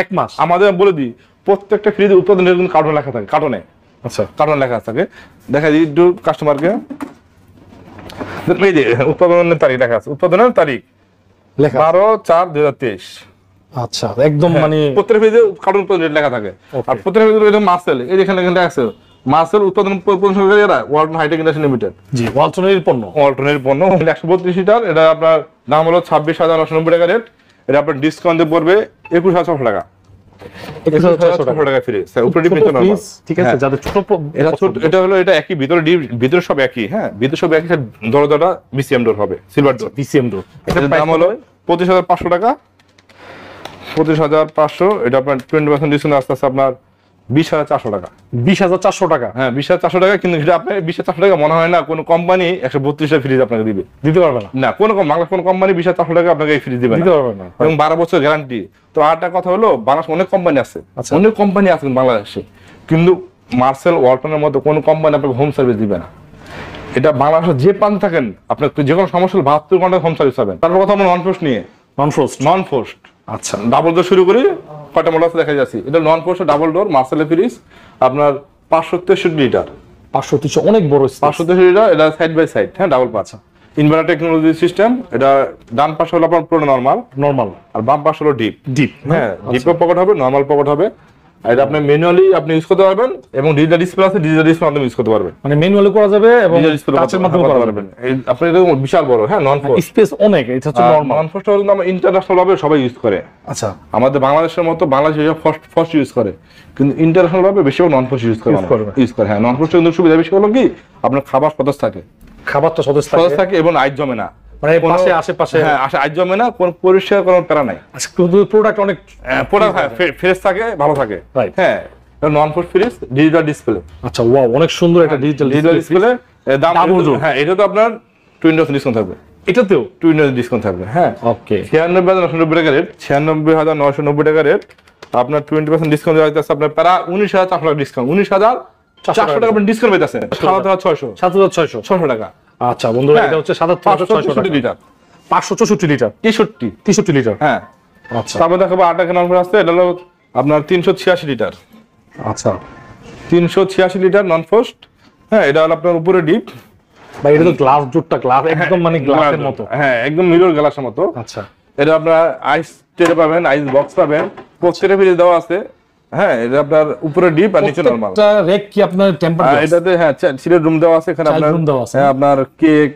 1 মাস। আমাদের বলে দিই, প্রত্যেকটা ফ্রিজে উৎপাদনের কিন্তু কার্টন লেখা থাকে, কার্টনে। আচ্ছা, কার্টন লেখা থাকে, দেখা দিই একটু কাস্টমারকে, এই যে উৎপাদনের তারিখ লেখা আছে, উৎপাদনের তারিখ লেখা 12/4/2023। আচ্ছা, একদম মানে প্রত্যেকটা ফ্রিজে কার্টন রেট লেখা থাকে। আর প্রত্যেকটা ফ্রিজে এটা মার্সেল, এই যেখানে আছে মার্সেল উৎপাদন পরিচালনা এরা ওয়ালটন হাইটেক ইন্ডাস্ট্রি লিমিটেড। জি, ওয়ালটনের পণ্য। 132 লিটার, এটা আপনার দাম হলো 26,990 টাকা রেট। এটা আপনার ডিসকাউন্টে পড়বে 21,600 টাকা। 21,600 টাকা ফ্রি। উপরে ডিপ নিচে নরমাল। ঠিক আছে, যাদের ছোট এটা ছোট, এটা হলো এটা একই, ভিতরে সব একই। হ্যাঁ, ভিতরে সব একই, দরজাটা বিসিএম ডোর হবে, সিলভার ডোর, বিসিএম ডোর। এটার দাম হলো 25,500 টাকা। 25,500। এটা আপনার 20% ডিসকাউন্ট আস্তে আস্তে আপনার 20,400 টাকা। 20,400 টাকা। হ্যাঁ, 20,400 টাকা। কিন্তু এটা আপনার 20,400 টাকা মনে হয় না কোনো কোম্পানি 132টা ফ্রিজ আপনাকে দিতে পারবে না। কোনো বাংলাদেশ কোনো কোম্পানি 20,400 টাকা আপনাকে এই ফ্রিজ দিতে পারবে না, এবং 12 বছর গ্যারান্টি। তো আরেকটা কথা হলো, বাংলাদেশে অনেক কোম্পানি আছে, অনেক কোম্পানি আছে বাংলাদেশে, কিন্তু মার্সেল ওয়ালটনের মতো কোনো কোম্পানি আপনাকে হোম সার্ভিস দিবে না। এটা বাংলাদেশে যে প্রান্তে থাকেন আপনার যে কোনো সমস্যা 72 ঘন্টা হোম সার্ভিস পাবেন। তারপর কথা আমরা নন ফ্রোস্ট নিয়ে। নন ফ্রোস্ট আচ্ছা, ডাবল ডোর শুরু করি, কয়টা মডেল আছে দেখা যাচ্ছে। এটা নন frost double door Marcel fridge, আপনার 563 লিটার। 530 অনেক বড়, 563 লিটার। এটা সাইড বাই সাইড, হ্যাঁ ডাবল পাঁচ। Inverter technology system. এটা ডান পাশে হলো আপনার পুরো নরমাল আর বাম পাশে হলো ডিপ। হ্যাঁ, ডিপও পকেট হবে, নরমাল পকেট হবে। এটা আপনি ম্যানুয়ালি আপনি ইউজ করতে পারবেন এবং ডিজিটাল ডিসপ্লে আছে, ডিজিটাল ডিসপ্লে আপনি ইউজ করতে পারবেন। মানে ম্যানুয়ালি করা যাবে এবং টাচের মাধ্যমে করা যাবে। আপনি এটা বিশাল বড়, হ্যাঁ নন ফ্রোস্ট স্পেস অনেক। এটা হচ্ছে নরমাল। নন ফ্রোস্ট হলো আমরা ইন্টারন্যাশনাল ভাবে সবাই ইউজ করে। আচ্ছা, আমাদের বাংলাদেশের মতো বাংলাদেশে ফ্রস্ট ইউজ করে, কিন্তু ইন্টারন্যাশনাল ভাবে বেশিরভাগ নন ফ্রোস্ট ইউজ করে। হ্যাঁ, নন ফ্রোস্ট কিন্তু সুবিধা বেশি হলো কি আপনার খাবার সতেজ থাকে, খাবারটা সতেজ থাকে এবং আইস জমে না। মানে পাশে আশেপাশে হ্যাঁ আইস জমে না, কোন পরিষ্কার কোনো প্যারা নাই। আচ্ছা, কিন্তু প্রোডাক্ট অনেক ফ্রেশ থাকে, ভালো থাকে। হ্যাঁ, নন ফ্রোস্ট ফ্রিজ, ডিজিটাল ডিসপ্লে। আচ্ছা, ওয়াও, অনেক সুন্দর একটা ডিজিটাল ডিসপ্লে। দাম হ্যাঁ, এটা তো আপনার 20% ডিসকাউন্ট থাকবে। এটাতেও 20% ডিসকাউন্ট থাকবে। হ্যাঁ, ওকে। 96,990 টাকা রেট, 96,990 টাকা রেট। আপনার 20% ডিসকাউন্ট দেওয়া হইতাছে আপনার প্রায় 19,400 টাকা ডিসকাউন্ট। 19,400 টাকা আপনি ডিসকাউন্ট পাইতাছেন। 7,600 টাকা। আচ্ছা বন্ধুরা, এটা হচ্ছে 7,600 লিটার, 564 লিটার, 63 লিটার। হ্যাঁ, আচ্ছা। তারপর দেখাবো 8 টাকা নন ফ্রোস্ট আছে। এটা হলো আপনার 386 লিটার। আচ্ছা, 386 লিটার নন ফ্রোস্ট। হ্যাঁ, এটা হলো আপনার উপরে ডিপ। ভাই এটা তো গ্লাস জোটটা, গ্লাস একদম মানে গ্লাসের মতো। হ্যাঁ, একদম মিরর গ্লাসের মতো। আচ্ছা, এটা আপনার আইস ট্রে পাবেন, আইস বক্স পাবেন, প্রত্যেকটা ফ্রিজে দেওয়া আছে। হ্যাঁ, এটা আপনার উপরে ডিপ আর নিচে নরমাল। এটা রেক কি আপনার টেম্পারেচার? এটাতে হ্যাঁ সিলের রুম দেওয়া আছে, এখানে আপনার হ্যাঁ আপনার কেক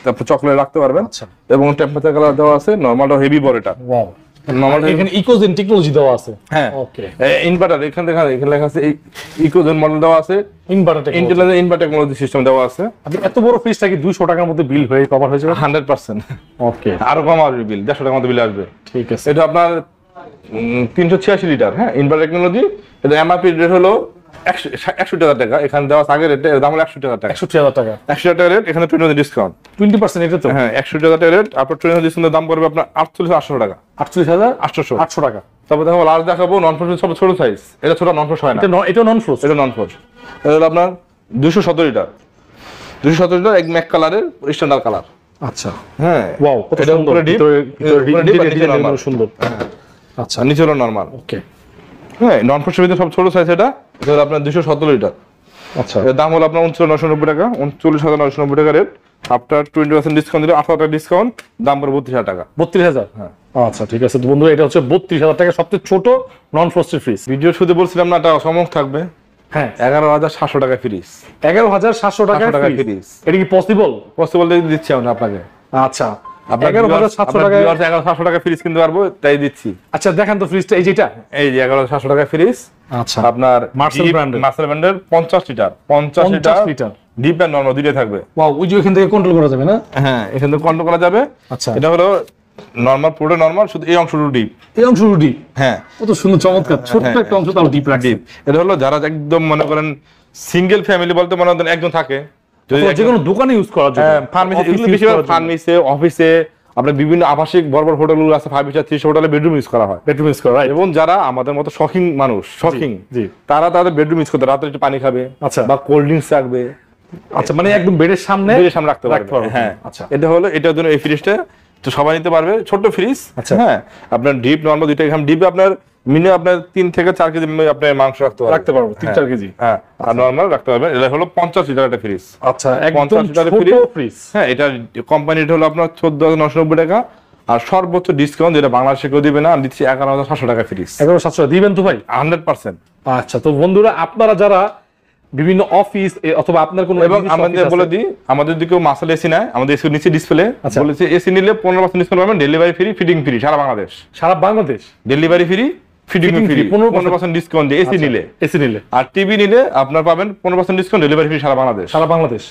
তারপর চকলেট রাখতে পারবেন। আচ্ছা, এবং টেম্পারেচার কালার দেওয়া আছে। নরমালটা হেভি বড় এটা। ওয়াও, নরমাল এখানে ইকোজেন টেকনোলজি দেওয়া আছে। হ্যাঁ, ওকে। ইনভার্টার এখানে লেখা আছে, ইকোজেন মডেল দেওয়া আছে। ইনভার্টার টেকনোলজি সিস্টেম দেওয়া আছে। আপনি এত বড় ফ্রিজটা কি 200 টাকার মধ্যে বিল হয়ে কভার হয়ে যাবে? 100%। ওকে, আরো কম আসবে বিল, 150 টাকার মধ্যে বিল আসবে। ঠিক আছে। এটা আপনার 386 লিটার। হ্যাঁ, ইনভার্টার টেকনোলজি। এটা এমআরপি রেট হলো 61,000 টাকা। এখানে দেওয়া আগের রেটে দাম হলো 61,000 টাকা। 61,000 টাকা। 61,000 টাকা রেট। এখানে 20% ডিসকাউন্ট, 20% এটা তো। হ্যাঁ, 61,000 টাকা রেট। আপনার 20% ডিসকাউন্টের দাম পড়বে আপনার 48,800 টাকা। 48,800 টাকা। তারপর দেখো লাস্ট দেখাবো নন ফ্রোস্ট, সব ছোট সাইজ। এটা ছোট নন ফ্রোস্ট হয় না। এটা নন ফ্রোস্ট। এটা নন ফ্রোস্ট। এটা হলো আপনার 217 লিটার। 217 লিটার এক ম্যাক কালারের স্ট্যান্ডার্ড কালার। আচ্ছা, হ্যাঁ, ওয়াও, কত সুন্দর। নিচে নরমাল সুন্দর। আচ্ছা, নিচে হলো নরমাল। ওকে। হ্যাঁ, নন ফ্রোস্টের ভিতরে সব ছোট সাইজ। এটা আপনার 217 লিটার। আচ্ছা, এর দাম হলো আপনার 39,990 টাকা। 39,990 টাকা রেট। আফটার 20% ডিসকাউন্ট দিলে 8,000 টাকা ডিসকাউন্ট, দাম পড়বে 32,000 টাকা। 32,000। হ্যাঁ, আচ্ছা ঠিক আছে। তো বন্ধুরা, এটা হচ্ছে 32,000 টাকা সবচেয়ে ছোট নন ফ্রোস্টেড ফ্রিজ। ভিডিও শুধু বলছিলাম না, এটা সমক থাকবে। হ্যাঁ, 11,700 টাকা ফ্রিজ। 11,700 টাকা ফ্রিজ। এটা কি পসিবল? পসিবল দিচ্ছি আমরা আপনাকে। আচ্ছা, 11,700 টাকা। 11,700 টাকা ফ্রিজ কিনতে পারবো, তাই দিচ্ছি। আচ্ছা, দেখেন তো ফ্রিজটা, এই যেটা, এই যে 11,700 টাকা ফ্রিজ। আচ্ছা, আপনার মার্সেল ব্র্যান্ডের 50 litre. 50 litre deep and normal দুইটাই থাকবে। ওয়াও, ওই যে এখান থেকে কন্ট্রোল করা যাবে না? হ্যাঁ, এখান থেকে কন্ট্রোল করা যাবে। আচ্ছা, এটা হলো নরমাল, পুরো নরমাল, শুধু এই অংশটুকু ডিপ। এই অংশটুকু ডিপ। হ্যাঁ, কত সুন্দর, চমৎকার। ছোট্ট একটা অংশ তাও ডিপ রাখবে। এটা হলো যারা একদম মনে করেন সিঙ্গেল ফ্যামিলি বলতে মনে করেন একজন থাকে, যে কোনো দোকানে ইউজ করার জন্য, ফার্মেসি, অফিসে, আপনার বিভিন্ন আবাসিক বড় বড় হোটেলগুলো আছে, 5 স্টার 3 হোটেলে বেডরুম ইউজ করা হয়। বেডরুম ইউজ করা হয়। এবং যারা আমাদের মতো শখিং মানুষ, তারা তাদের বেডরুম ইউজ করতে, রাতে একটু পানি খাবে, আচ্ছা, বা কোল্ড ড্রিঙ্কস রাখবে। আচ্ছা, মানে একদম বেডের সামনে রাখতে পারবে। হ্যাঁ, আচ্ছা, এটা হলো এটার জন্য এই ফ্রিজটা তো সবাই নিতে পারবে। ছোট ফ্রিজ। আচ্ছা, হ্যাঁ, আপনার ডিপ নরমাল দুইটা। এখানে ডিপে আপনার মিনিমাম আপনার 3 থেকে 4 কেজি আপনার মাংস রাখতে পারবে। 3-4 কেজি। হ্যাঁ, আর নরমাল রাখতে পারবেন। এটা হলো 50 লিটার একটা ফ্রিজ। আচ্ছা, একদম ছোট ফ্রিজ। হ্যাঁ, এটা কোম্পানিটা হলো আপনার 14,990 টাকা। আর সর্বোচ্চ ডিসকাউন্ট যেটা বাংলাদেশে কেউ দিবে না, আমি দিচ্ছি 11,700 টাকা ফ্রিজ। 11,700 দিবেন তো ভাই? 100%। আচ্ছা, তো বন্ধুরা, আপনারা যারা বিভিন্ন অফিস অথবা আপনার কোনো, এবং আমাদের বলে দিই, আমাদের যদি কেউ মার্সেল এসি নেয়, আমাদের এসি নিচে ডিসপ্লে বলেছে, এসি নিলে 15% ডিসকাউন্ট পাবেন, ডেলিভারি ফ্রি, ফিটিং ফ্রি, সারা Bangladesh delivery free, fitting free, 15% discount দিয়ে এসি নিলে। আর টিভি নিলে আপনার পাবেন 15% ডিসকাউন্ট, ডেলিভারি ফ্রি সারা বাংলাদেশ।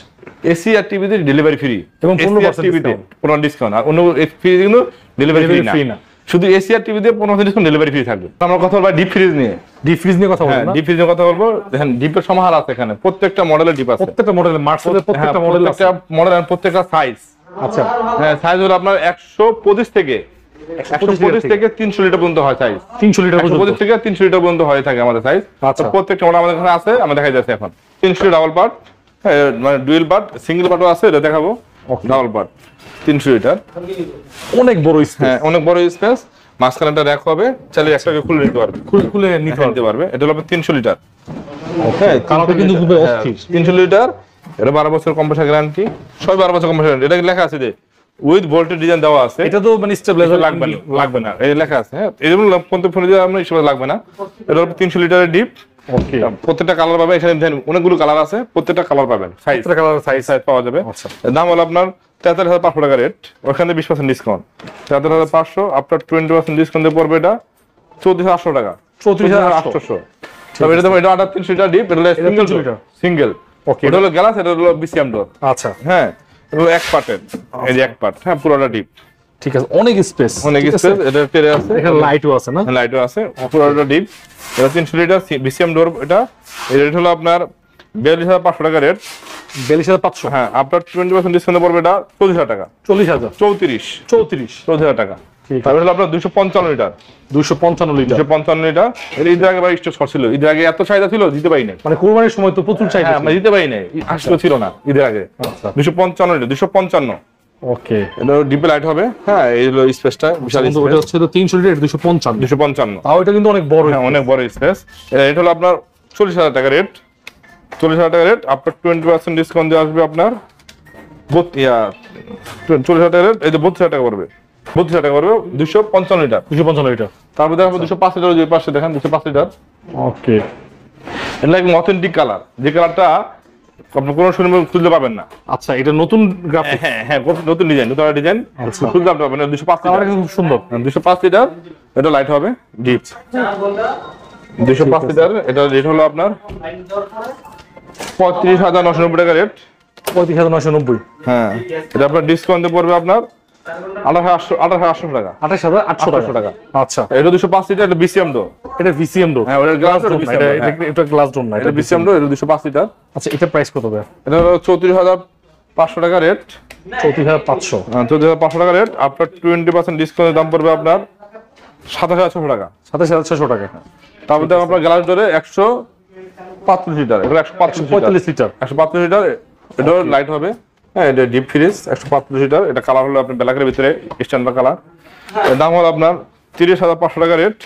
এসি আর টিভিতে ডেলিভারি ফ্রি এবং 15% ডিসকাউন্ট। আর অন্য ফ্রি কিন্তু ডেলিভারি ফ্রি না, শুধু এসি আর টিভিতে 15% ডিসকাউন্ট, ডেলিভারি ফ্রি থাকবে। আমরা কথা বলবো ডিপ ফ্রিজ নিয়ে। ডিপ ফ্রিজ নিয়ে কথা বলবো। হ্যাঁ, ডিপ ফ্রিজ নিয়ে কথা বলবো। দেখেন ডিপের সমাহার আছে এখানে, প্রত্যেকটা মডেলের ডিপ আছে, প্রত্যেকটা মডেলের মার্সেলের প্রত্যেকটা মডেল আছে, মডেল আর প্রত্যেকটা সাইজ। আচ্ছা, হ্যাঁ, সাইজ হলো আপনার 125 থেকে 300 লিটার পর্যন্ত হয় সাইজ। 300 লিটার পর্যন্ত, 125 থেকে 300 লিটার পর্যন্ত হয়ে থাকে আমাদের সাইজ। আচ্ছা, প্রত্যেকটা মডেল আমাদের এখানে আছে, আমরা দেখাই যাচ্ছে এখন। 300 ডাবল পার্ট, মানে ডুয়েল বাট, সিঙ্গেল বাটও আছে, এটা দেখাবো। ডাবল বাট 300 লিটার, অনেক বড় স্পেস। হ্যাঁ অনেক বড় স্পেস। মাঝখানে একটা র‍্যাক হবে, চাইলে একটাকে খুলে নিতে পারবে, খুলে নিতে পারবে। এটা হলো 300 লিটার। হ্যাঁ, কালারটা কিন্তু খুব অস্থির। 300 লিটার, এটা 12 বছর কম্প্রেসার গ্যারান্টি, সব 12 বছর কম্প্রেসার গ্যারান্টি। এটা লেখা আছে যে উইথ ভোল্টেজ ডিজাইন দেওয়া আছে। এটা তো মানে স্টেবিলাইজার লাগবে না, এই লেখা আছে। হ্যাঁ এই জন্য কোনতে ফোনে দিয়ে আমরা হিসাবে লাগবে না। এটা হলো 300 লিটারের ডিপ। ওকে, প্রত্যেকটা কালার পাবেন, এখানে দেখেন অনেকগুলো কালার আছে, প্রত্যেকটা কালার পাবেন, সাইজ পাওয়া যাবে। আচ্ছা, দাম হলো আপনার 73,500 টাকা রেট, ওখানে 20% ডিসকাউন্ট। 73,500 আফটার 20% ডিসকাউন্ট দিয়ে পড়বে এটা 34,800 টাকা। 34,800। তবে এটা দাম, এটা 300 লিটার ডিপ, এটা হলো সিঙ্গেল। ওকে, এটা হলো গ্লাস, এটা হলো বিসিএম ডোর। আচ্ছা, হ্যাঁ এটা হলো এক পার্টের, এই যে এক পার্ট। হ্যাঁ পুরোটা ডিপ, ঠিক আছে, অনেক স্পেস, এটা টেরে আছে, এখানে লাইটও আছে না? লাইটও আছে, পুরোটা ডিপ। এটা 300 লিটার বিসিএম ডোর। এটা এই রেট হলো আপনার 42,500 টাকা রেট। 42,500। হ্যাঁ আফটার 20% ডিসকাউন্ট পড়বে এটা 40,000 টাকা। 34,000 টাকা। তারপরে হলো আপনার 255 লিটার। 255 লিটার। 255 লিটার। এর ঈদের আগে ভাই স্টক ছিল, ঈদের আগে এত চাহিদা ছিল, দিতে পারি নাই। মানে কোরবানির সময় তো প্রচুর চাহিদা ছিল, আমরা দিতে পারি নাই, আসলে ছিল না ঈদের আগে। আচ্ছা, 255 লিটার, 255। ওকে, এটা ডিপে লাইট হবে। হ্যাঁ এই হলো স্পেসটা, বিশাল স্পেস। ওটা হচ্ছে 300 লিটার, 255। তাও এটা কিন্তু অনেক বড়, হ্যাঁ অনেক বড় স্পেস। এটা হলো আপনার 40,000 টাকা রেট। 40,000 টাকা রেট, আফটার 20% ডিসকাউন্ট দিয়ে আসবে আপনার 40,000 টাকা রেট। এই যে 32,000 টাকা পড়বে, 32,000 টাকা পড়বে। 255 লিটার। 255 লিটার। তারপর দেখাবো 205 লিটার, যে পাশে দেখেন 205 লিটার। ওকে, এটা একদম অথেন্টিক কালার, যে কালারটা আপনি কোনো শোরুমে খুঁজতে পাবেন না। আচ্ছা, এটা নতুন গ্রাফিক। হ্যাঁ হ্যাঁ নতুন ডিজাইন, নতুন ডিজাইন, খুঁজতে পারবেন না। 205 লিটার, খুব সুন্দর। 205 লিটার। এটা লাইট হবে, ডিপ। 205 লিটার, এটা রেট হলো আপনার 35,990 টাকা রেট। 35,990। হ্যাঁ এটা আপনার ডিসকাউন্টে পড়বে আপনার 28,800 টাকা। 28,800 টাকা। আচ্ছা, এটা 205 লিটার, এটা বিসিএম ডোর। এটা ভিসিএম ডোর। হ্যাঁ ওটা গ্লাস ডোর, এটা গ্লাস ডোর না, এটা বিসিএম ডোর। এটা 205 লিটার। আচ্ছা, এটা প্রাইস কত হবে? এটা হলো 34,500 টাকা রেট। 34,500। 34,500 টাকা রেট। আফটার 20% ডিসকাউন্টের দাম পড়বে আপনার 27,600 টাকা। 27,600 টাকা। তারপর দেখো আপনার গ্লাস ডোরে 135 লিটার। এটা 145 লিটার। 135 লিটার। এটা লাইট হবে। হ্যাঁ এটা ডিপ ফ্রিজ, 135 লিটার। এটা কালার হলো আপনার ব্ল্যাকের ভিতরে স্ট্যান্ডার্ড কালার। এর দাম হলো আপনার 30,500 টাকা রেট।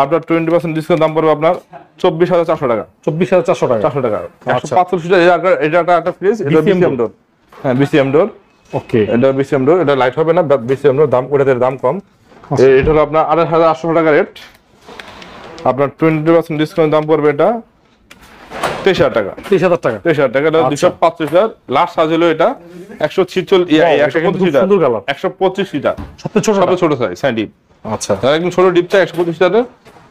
আপনার 20% ডিসকাউন্ট দাম পড়বে আপনার 24,400 টাকা। 24,400 টাকা। 400 টাকা। 135 লিটার। এটা একটা ফ্রিজ, এটা বিসিএম ডোর। হ্যাঁ বিসিএম ডোর। ওকে, এটা বিসিএম ডোর। এটা লাইট হবে না, বিসিএম ডোর। দাম ওটাতে দাম কম। এটা হলো আপনার 28,800 টাকা রেট। আপনার 20% ডিসকাউন্ট দাম পড়বে এটা 23,000 টাকা। 23,000 টাকা। 23,000 টাকা। এটা 235 লিটার। লাস্ট সাইজ হলো এটা 125 লিটার। সুন্দর কালার। 125 লিটার। সবচেয়ে ছোট সাইজ, হ্যাঁ ডিপ। আচ্ছা, যারা একদম ছোট ডিপ চাই 125 লিটারের,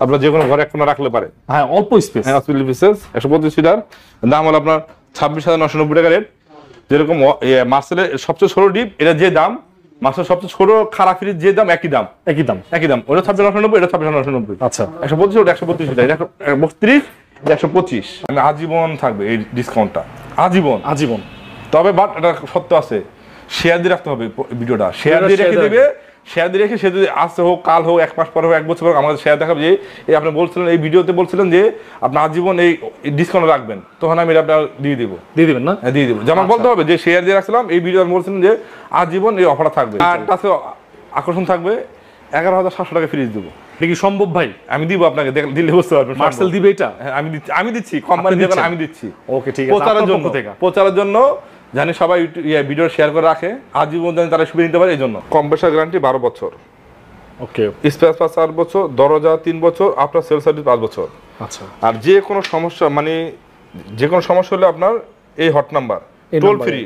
আপনার যে কোনো ঘরে এক কোণা রাখলে পারে। হ্যাঁ অল্প স্পেস। হ্যাঁ 125 লিটার। দাম হলো আপনার 26,990 টাকা রেট। যেরকম মার্সেলের সবচেয়ে ছোট ডিপ, এটা যে দাম, মার্সেলের সবচেয়ে ছোট খারাপ ফ্রিজ যে দাম, একই দাম। ওটা 26,990, এটা 26,990। আচ্ছা, 125, ওটা 132 লিটার। 132, 125। মানে আজীবন থাকবে এই ডিসকাউন্টটা, আজীবন। তবে বাট এটা সত্য আছে, শেয়ার দিয়ে রাখতে হবে ভিডিওটা। শেয়ার দিয়ে রেখে দিবে, শেয়ার দিয়ে রেখে সে যদি আসতে হোক, কাল হোক, 1 মাস পরে হোক, 1 বছর হোক, আমাদের শেয়ার দেখাবে যে এই আপনি বলছিলেন, এই ভিডিওতে বলছিলেন যে আপনি আজীবন এই ডিসকাউন্ট রাখবেন, তখন আমি এটা আপনার দিয়ে দিবেন না? হ্যাঁ দিয়ে দিব। যেমন বলতে হবে যে শেয়ার দিয়ে রাখছিলাম, এই ভিডিও আমি বলছিলেন যে আজীবন এই অফারটা থাকবে। আর কাছে আকর্ষণ থাকবে, 11,700 টাকা ফ্রিজ দেবো। এটা কি সম্ভব ভাই? আমি দিব আপনাকে, দিলে বুঝতে পারবেন। মার্সেল দিবে এটা? হ্যাঁ আমি দিচ্ছি, কোম্পানি দেবেন, আমি দিচ্ছি। ওকে ঠিক আছে, প্রচারের জন্য জানি সবাই ভিডিও শেয়ার করে রাখে, আজীবন জানি তারা সুবিধা নিতে পারে, এই জন্য। কম্প্রেসার গ্যারান্টি 12 বছর। ওকে, স্পেয়ার পার্টস 4 বছর, দরজা 3 বছর, আপনার সেল সার্ভিস 5 বছর। আচ্ছা, আর যে কোনো সমস্যা, মানে যে কোনো সমস্যা হলে আপনার এই hot number, toll free,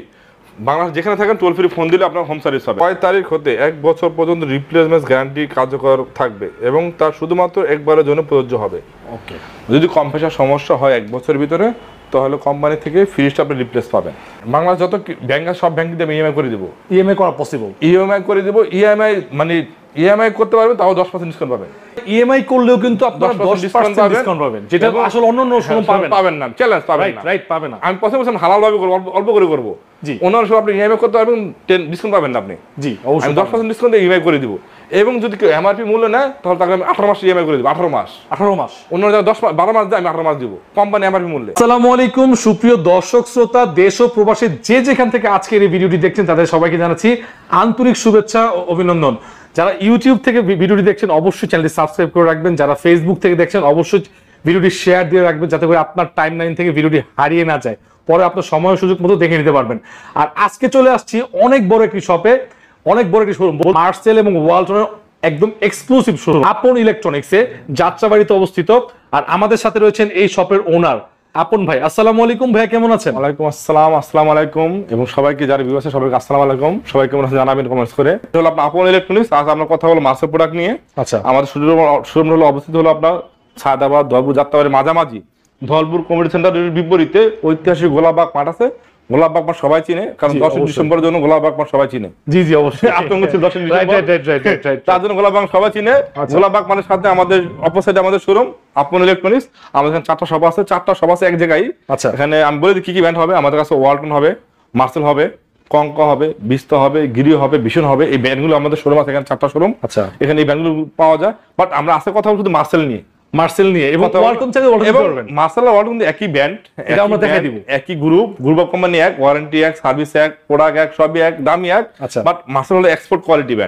Bangladesh যেখানে থাকেন টোল ফ্রি ফোন দিলে আপনার হোম সার্ভিস হবে। 6 তারিখ হতে 1 বছর পর্যন্ত রিপ্লেসমেন্ট গ্যারান্টি কার্যকর থাকবে এবং তার শুধুমাত্র একবারের জন্য প্রযোজ্য হবে। ওকে, যদি কম্প্রেসার সমস্যা হয় 1 বছরের ভিতরে, তাহলে কোম্পানি থেকে ফ্রিজটা আপনি রিপ্লেস পাবেন। বাংলাদেশ যত ব্যাংক, সব ব্যাংক দিয়ে ইএমআই করে দেবো। ইএমআই করা পসিবল? ইএমআই করে দেবো। ইএমআই মানে ইএমআই করতে পারবেন, তাও 10% ডিসকাউন্ট পাবেন। ইএমআই করলেও কিন্তু আপনারা 10% ডিসকাউন্ট পাবেন, যেটা আসলে অন্য শোরুম পাবেন না। চ্যালেঞ্জ পাবেন না, রাইট, পাবেন না। আমি 50% হালাল ভাবে করব, অল্প করে করব। জি, অন্য সব আপনি ইএমআই করতে পারবেন, 10 ডিসকাউন্ট পাবেন না আপনি। জি অবশ্যই, আমি 10% ডিসকাউন্ট দিয়ে ইএমআই করে দিব। এবং যদি কেউ এমআরপি মূল্য নেয় তাহলে তাকে আমি 18 মাস ইএমআই করে দিব। 18 মাস অন্য জায়গায় 12 মাস দেয়, আমি 18 মাস দিব কোম্পানি এমআরপি মূল্যে। আসসালামু আলাইকুম সুপ্রিয় দর্শক শ্রোতা, দেশ ও প্রবাসী যে যেখান থেকে আজকের এই ভিডিওটি দেখছেন তাদের সবাইকে জানাচ্ছি আন্তরিক শুভেচ্ছা ও অভিনন্দন। যারা ইউটিউব থেকে ভিডিওটি দেখছেন অবশ্যই চ্যানেলটি সাবস্ক্রাইব করে রাখবেন, যারা ফেসবুক থেকে দেখছেন অবশ্যই ভিডিওটি শেয়ার দিয়ে রাখবেন যাতে করে আপনার টাইমলাইন থেকে ভিডিওটি হারিয়ে না যায়, পরে আপনার সময় সুযোগ মতো দেখে নিতে পারবেন। আর আজকে চলে আসছি অনেক বড় একটি শপে, অনেক বড় একটি শোরুম, মার্সেল এবং ওয়ালটনের একদম এক্সক্লুসিভ শোরুম আপন ইলেকট্রনিক্সে যাত্রাবাড়িতে অবস্থিত। আর আমাদের সাথে রয়েছেন এই শপের ওনার আপন ভাই। আসসালামু আলাইকুম ভাই, কেমন আছেন? ওয়ালাইকুম আসসালাম, আসসালামু আলাইকুম, এবং সবাইকে যারা ভিউয়ার্স আছে সবাইকে আসসালামু আলাইকুম। সবাই কেমন আছেন জানাবেন কমেন্টস করে। এটা হলো আপনার আপন ইলেকট্রনিক্স। আজ আমরা কথা বলবো মার্সেল প্রোডাক্ট নিয়ে। আচ্ছা, আমাদের শোরুম হলো অবস্থিত হলো আপনার সায়দাবাদ ধলপুর যাত্রাবাড়ির মাঝামাঝি। ধলপুর কমিউনিটি সেন্টারের বিপরীতে ঐতিহাসিক গোলাপবাগ মাঠ আছে। গোলাপবাগ মাঠ সবাই চিনে, কারণ 10 ডিসেম্বরের জন্য গোলাপবাগ মাঠ সবাই চিনে। জি জি অবশ্যই, আতঙ্ক ছিল 10 ডিসেম্বর, তার জন্য গোলাপবাগ সবাই চিনে। গোলাপবাগ মানের সাথে আমাদের অপোজিটে আমাদের শোরুম আপন ইলেকট্রনিক্স। আমাদের এখানে 4টা শপ আছে, 4টা শপ আছে এক জায়গায়। আচ্ছা, এখানে আমি বলে দিই কি কি ব্র্যান্ড হবে। আমাদের কাছে ওয়ালটন হবে, মার্সেল হবে, কঙ্কা হবে, বিস্তা হবে, গিরি হবে, ভীষণ হবে। এই ব্র্যান্ডগুলো আমাদের শোরুম আছে, এখানে 4টা শোরুম। আচ্ছা, এখানে এই ব্র্যান্ডগুলো পাওয়া যায়। বাট আমরা আজকে কথা বলবো শুধু মার্সেল নিয়ে, মার্সেল নিয়ে, এবং ওয়ালটন চাইলে ওয়ালটন করবেন। মার্সেল আর ওয়ালটন একই ব্র্যান্ড, এটা আমরা দেখাই দিব। একই গ্রুপ অফ কোম্পানি এক, ওয়ারেন্টি এক, সার্ভিস এক, প্রোডাক্ট এক, সবই এক, দামই এক। আচ্ছা, বাট মার্সেল হলো এক্সপোর্ট কোয়ালিটি ব্র্যান্ড।